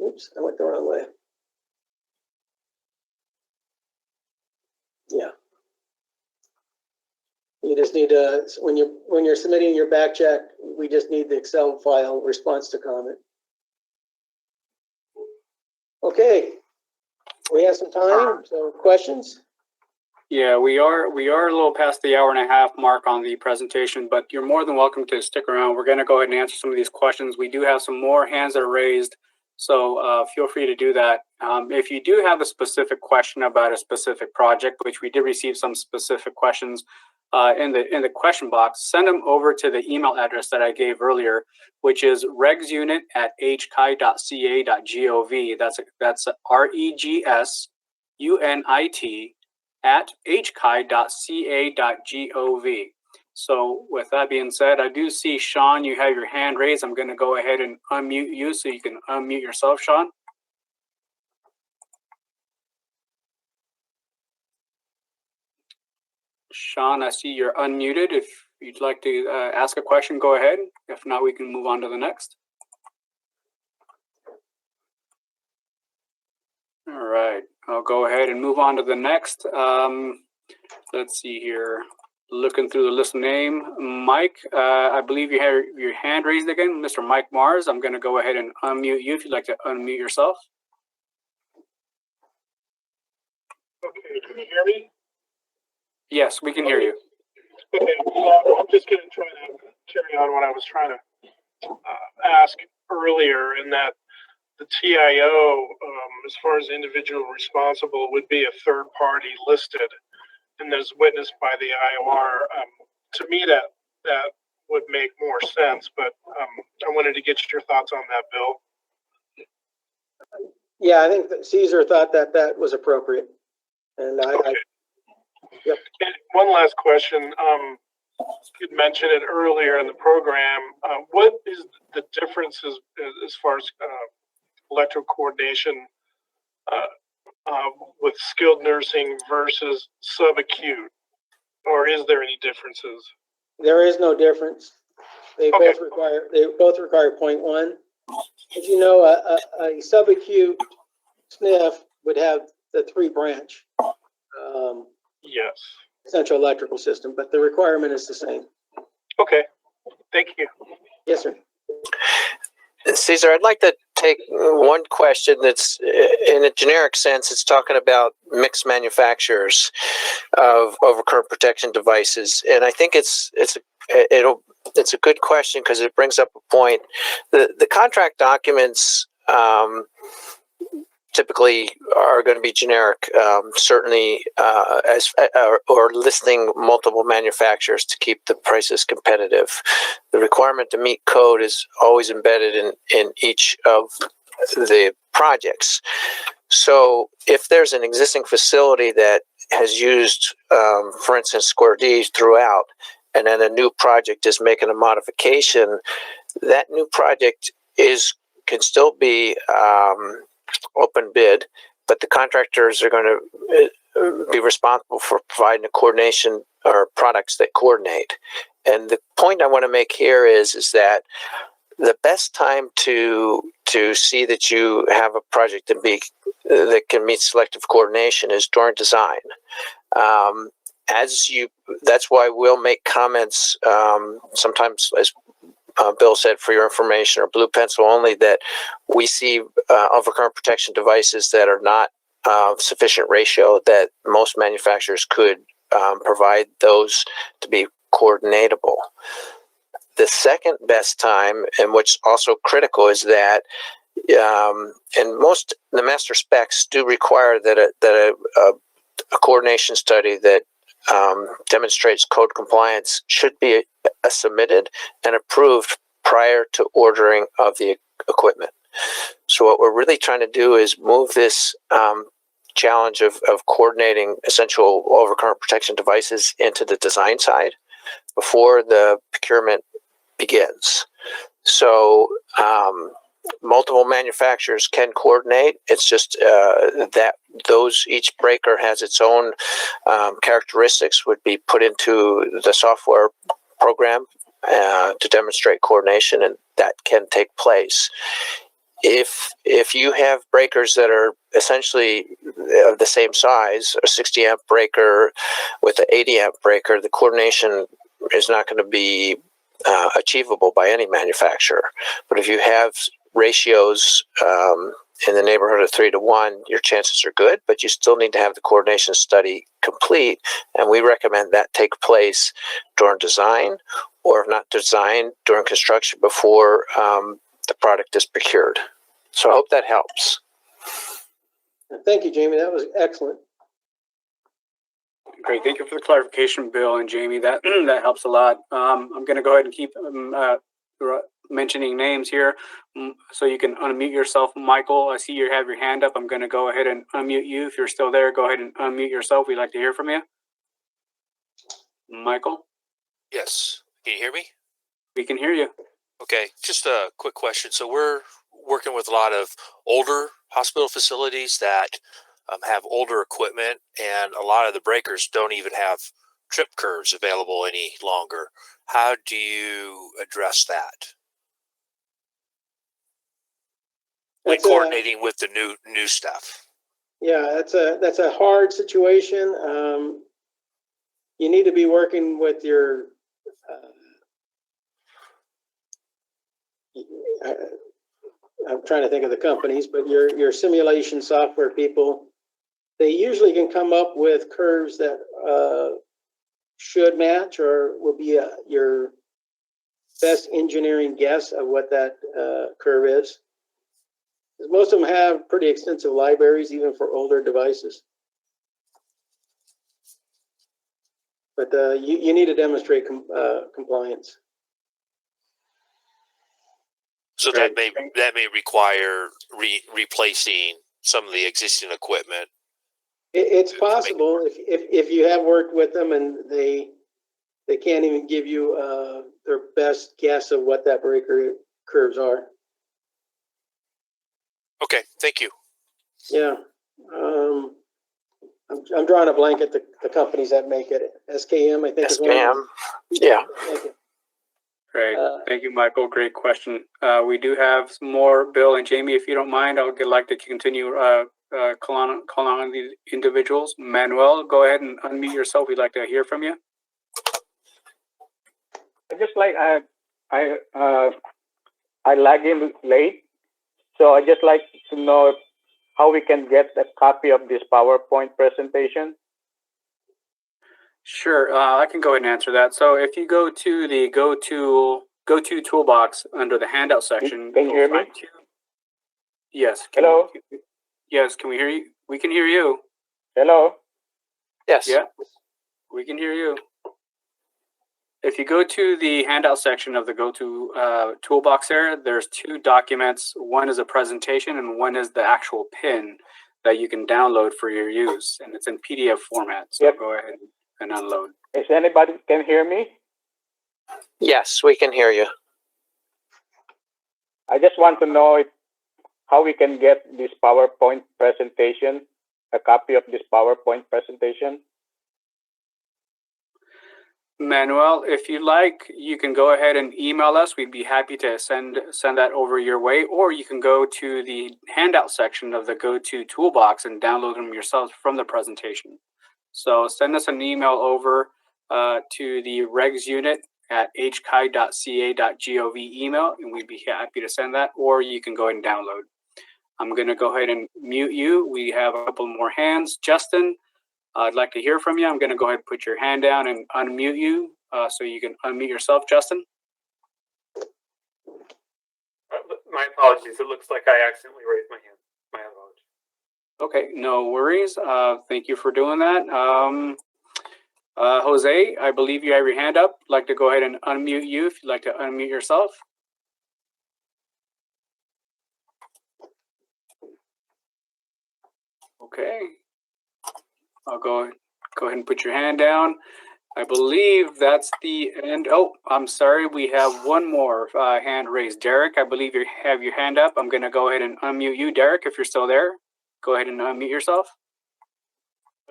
Oops, I went the wrong way. Yeah. You just need to, when you're submitting your back check, we just need the Excel file response to comment. Okay, we have some time, so questions? Yeah, we are a little past the hour and a half mark on the presentation, but you're more than welcome to stick around. We're going to go ahead and answer some of these questions. We do have some more hands that are raised, so feel free to do that. If you do have a specific question about a specific project, which we did receive some specific questions in the question box, send them over to the email address that I gave earlier, which is regsunit@hcai.ca.gov. That's regsunit@hcai.ca.gov. So with that being said, I do see Sean, you have your hand raised. I'm going to go ahead and unmute you so you can unmute yourself, Sean. Sean, I see you're unmuted. If you'd like to ask a question, go ahead. If not, we can move on to the next. All right, I'll go ahead and move on to the next. Let's see here. Looking through the list name, Mike, I believe you have your hand raised again, Mr. Mike Mars. I'm going to go ahead and unmute you if you'd like to unmute yourself. Okay, can you hear me? Yes, we can hear you. Okay, well, I'm just going to try to carry on what I was trying to ask earlier, in that the TIO, as far as individual responsible, would be a third party listed and is witnessed by the IOR. To me, that would make more sense, but I wanted to get your thoughts on that, Bill. Yeah, I think that Caesar thought that was appropriate, and okay. Yep. And one last question. You mentioned it earlier in the program. What is the differences as far as electrical coordination with skilled nursing versus subacute, or is there any differences? There is no difference. They both require 0.1. As you know, a subacute SNF would have the 3-branch. Yes. Central electrical system, but the requirement is the same. Okay, thank you. Yes, sir. Caesar, I'd like to take one question that's in a generic sense. It's talking about mixed manufacturers of overcurrent protection devices, and I think it's a good question because it brings up a point. The contract documents typically are going to be generic, certainly or listing multiple manufacturers to keep the prices competitive. The requirement to meet code is always embedded in each of the projects. So if there's an existing facility that has used, for instance, Square D throughout, and then a new project is making a modification, that new project can still be open bid, but the contractors are going to be responsible for providing the coordination or products that coordinate. And the point I want to make here is that the best time to see that you have a project that can meet selective coordination is during design. That's why we'll make comments sometimes, as Bill said, for your information, or blue pencil only, that we see overcurrent protection devices that are not sufficient ratio, that most manufacturers could provide those to be coordinatable. The second best time, and what's also critical, is that and most the master specs do require that a coordination study that demonstrates code compliance should be submitted and approved prior to ordering of the equipment. So what we're really trying to do is move this challenge of coordinating essential overcurrent protection devices into the design side before the procurement begins. So multiple manufacturers can coordinate. It's just that each breaker has its own characteristics, would be put into the software program to demonstrate coordination, and that can take place. If you have breakers that are essentially of the same size, a 60 amp breaker with an 80 amp breaker, the coordination is not going to be achievable by any manufacturer. But if you have ratios in the neighborhood of 3 to 1, your chances are good, but you still need to have the coordination study complete, and we recommend that take place during design, or if not design, during construction before the product is procured. So I hope that helps. Thank you, Jamie. That was excellent. Great. Thank you for the clarification, Bill and Jamie. That helps a lot. I'm going to go ahead and keep mentioning names here, so you can unmute yourself. Michael, I see you have your hand up. I'm going to go ahead and unmute you. If you're still there, go ahead and unmute yourself. We'd like to hear from you. Michael? Yes. Can you hear me? We can hear you. Okay. Just a quick question. So we're working with a lot of older hospital facilities that have older equipment, and a lot of the breakers don't even have trip curves available any longer. How do you address that? Like coordinating with the new stuff. Yeah, that's a hard situation. You need to be working with your I'm trying to think of the companies, but your simulation software people. They usually can come up with curves that should match, or will be your best engineering guess of what that curve is. Most of them have pretty extensive libraries, even for older devices. But you need to demonstrate compliance. So that may require replacing some of the existing equipment. It's possible if you have worked with them and they can't even give you their best guess of what that breaker curves are. Okay, thank you. Yeah, I'm drawing a blank at the companies that make it. SKM, I think. SKM, yeah. Thank you. Great. Thank you, Michael. Great question. We do have some more, Bill and Jamie, if you don't mind. I would like to continue calling on these individuals. Manuel, go ahead and unmute yourself. We'd like to hear from you. Just like I lag in late, so I just like to know how we can get a copy of this PowerPoint presentation. Sure, I can go ahead and answer that. So if you go to the go to toolbox under the handout section, can you hear me? Yes. Hello. Yes. Can we hear you? We can hear you. Hello. Yes. Yeah. We can hear you. If you go to the handout section of the go to toolbox there's two documents. One is a presentation and one is the actual pin that you can download for your use, and it's in PDF format. So go ahead and unload. Is anybody can hear me? Yes, we can hear you. I just want to know how we can get this PowerPoint presentation, a copy of this PowerPoint presentation. Manuel, if you like, you can go ahead and email us. We'd be happy to send that over your way, or you can go to the handout section of the GoTo toolbox and download them yourselves from the presentation. So send us an email over to the regs unit at hci.ca.gov email, and we'd be happy to send that, or you can go ahead and download. I'm going to go ahead and mute you. We have a couple more hands. Justin, I'd like to hear from you. I'm going to go ahead and put your hand down and unmute you so you can unmute yourself, Justin. My apologies. It looks like I accidentally raised my hand. My apologies. Okay, no worries. Thank you for doing that. Jose, I believe you have your hand up. I'd like to go ahead and unmute you if you'd like to unmute yourself. Okay. I'll go ahead and put your hand down. I believe that's the end. Oh, I'm sorry. We have one more hand raised. Derek, I believe you have your hand up. I'm going to go ahead and unmute you, Derek, if you're still there. Go ahead and unmute yourself.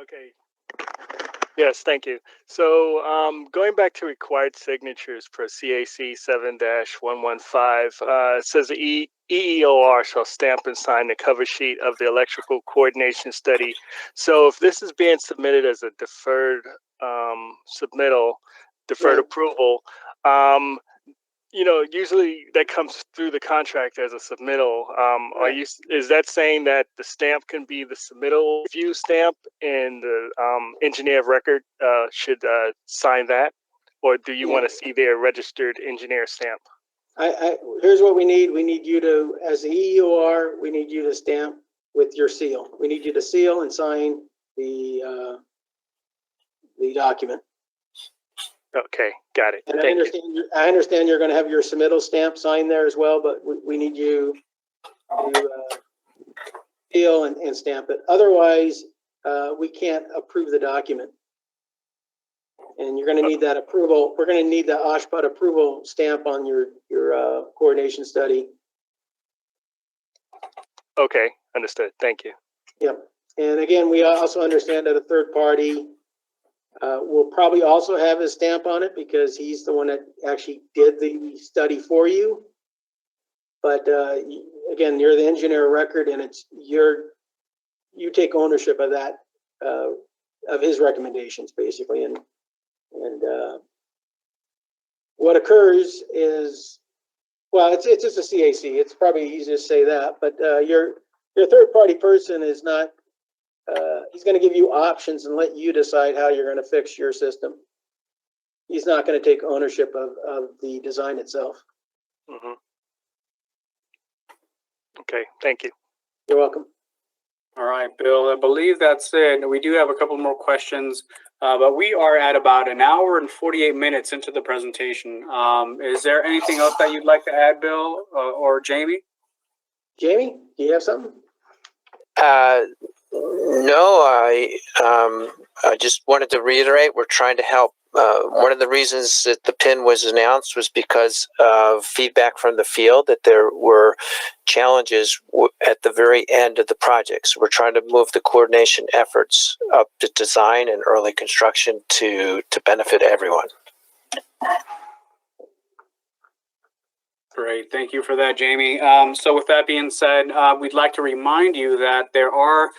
Okay. Yes, thank you. So going back to required signatures for CAC 7-115, it says the EEOR shall stamp and sign the cover sheet of the electrical coordination study. So if this is being submitted as a deferred deferred approval, you know, usually that comes through the contract as a submittal. Is that saying that the stamp can be the submittal review stamp and the engineer of record should sign that? Or do you want to see their registered engineer stamp? Here's what we need. We need you to, as the EEOR, we need you to stamp with your seal. We need you to seal and sign the document. Okay, got it. And I understand you're going to have your submittal stamp signed there as well, but we need you to seal and stamp it. Otherwise, we can't approve the document. And you're going to need that approval. We're going to need the OSHPD approval stamp on your coordination study. Okay, understood. Thank you. Yep. And again, we also understand that a third party will probably also have his stamp on it because he's the one that actually did the study for you. But again, you're the engineer of record, and it's you take ownership of that of his recommendations basically. And what occurs is, well, it's just a CAC. It's probably easy to say that, but your third party person is not. He's going to give you options and let you decide how you're going to fix your system. He's not going to take ownership of the design itself. Mm-hmm. Okay, thank you. You're welcome. All right, Bill, I believe that's it. We do have a couple more questions, but we are at about an hour and 48 minutes into the presentation. Is there anything else that you'd like to add, Bill or Jamie? Jamie, do you have something? No, I just wanted to reiterate, we're trying to help. One of the reasons that the PIN was announced was because of feedback from the field that there were challenges at the very end of the project. So we're trying to move the coordination efforts up to design and early construction to benefit everyone. Great, thank you for that, Jamie. So with that being said, we'd like to remind you that the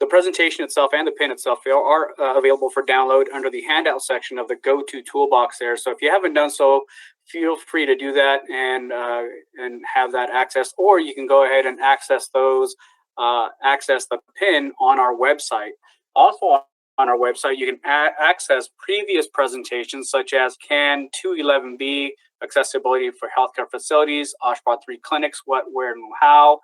presentation itself and the PIN itself are available for download under the handout section of the GoTo toolbox there. So if you haven't done so, feel free to do that and have that access, or you can go ahead and access the PIN on our website. Also on our website, you can access previous presentations such as CAN 211B, accessibility for healthcare facilities, OSHPD 3 clinics, what, where, and how,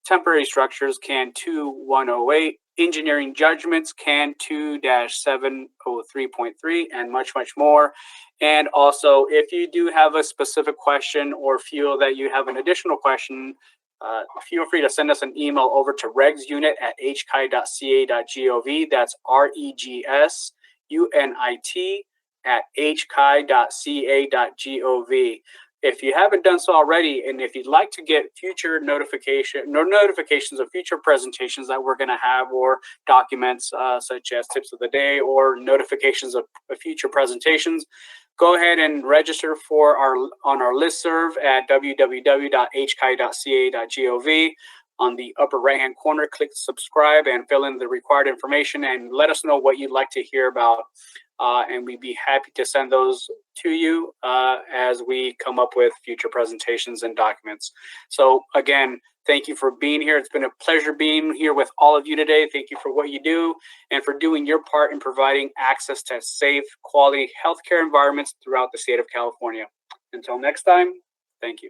temporary structures, CAN 2108, engineering judgments, CAN 2-703.3, and much, much more. And also, if you do have a specific question or feel that you have an additional question, feel free to send us an email over to regsunit@hci.ca.gov. That's REGSUNIT@hci.ca.gov. If you haven't done so already, and if you'd like to get future notifications of future presentations that we're going to have, or documents such as tips of the day or notifications of future presentations, go ahead and register for on our listserv at www.hci.ca.gov. On the upper right-hand corner, click subscribe and fill in the required information, and let us know what you'd like to hear about. And we'd be happy to send those to you as we come up with future presentations and documents. So again, thank you for being here. It's been a pleasure being here with all of you today. Thank you for what you do and for doing your part in providing access to safe, quality healthcare environments throughout the state of California. Until next time, thank you.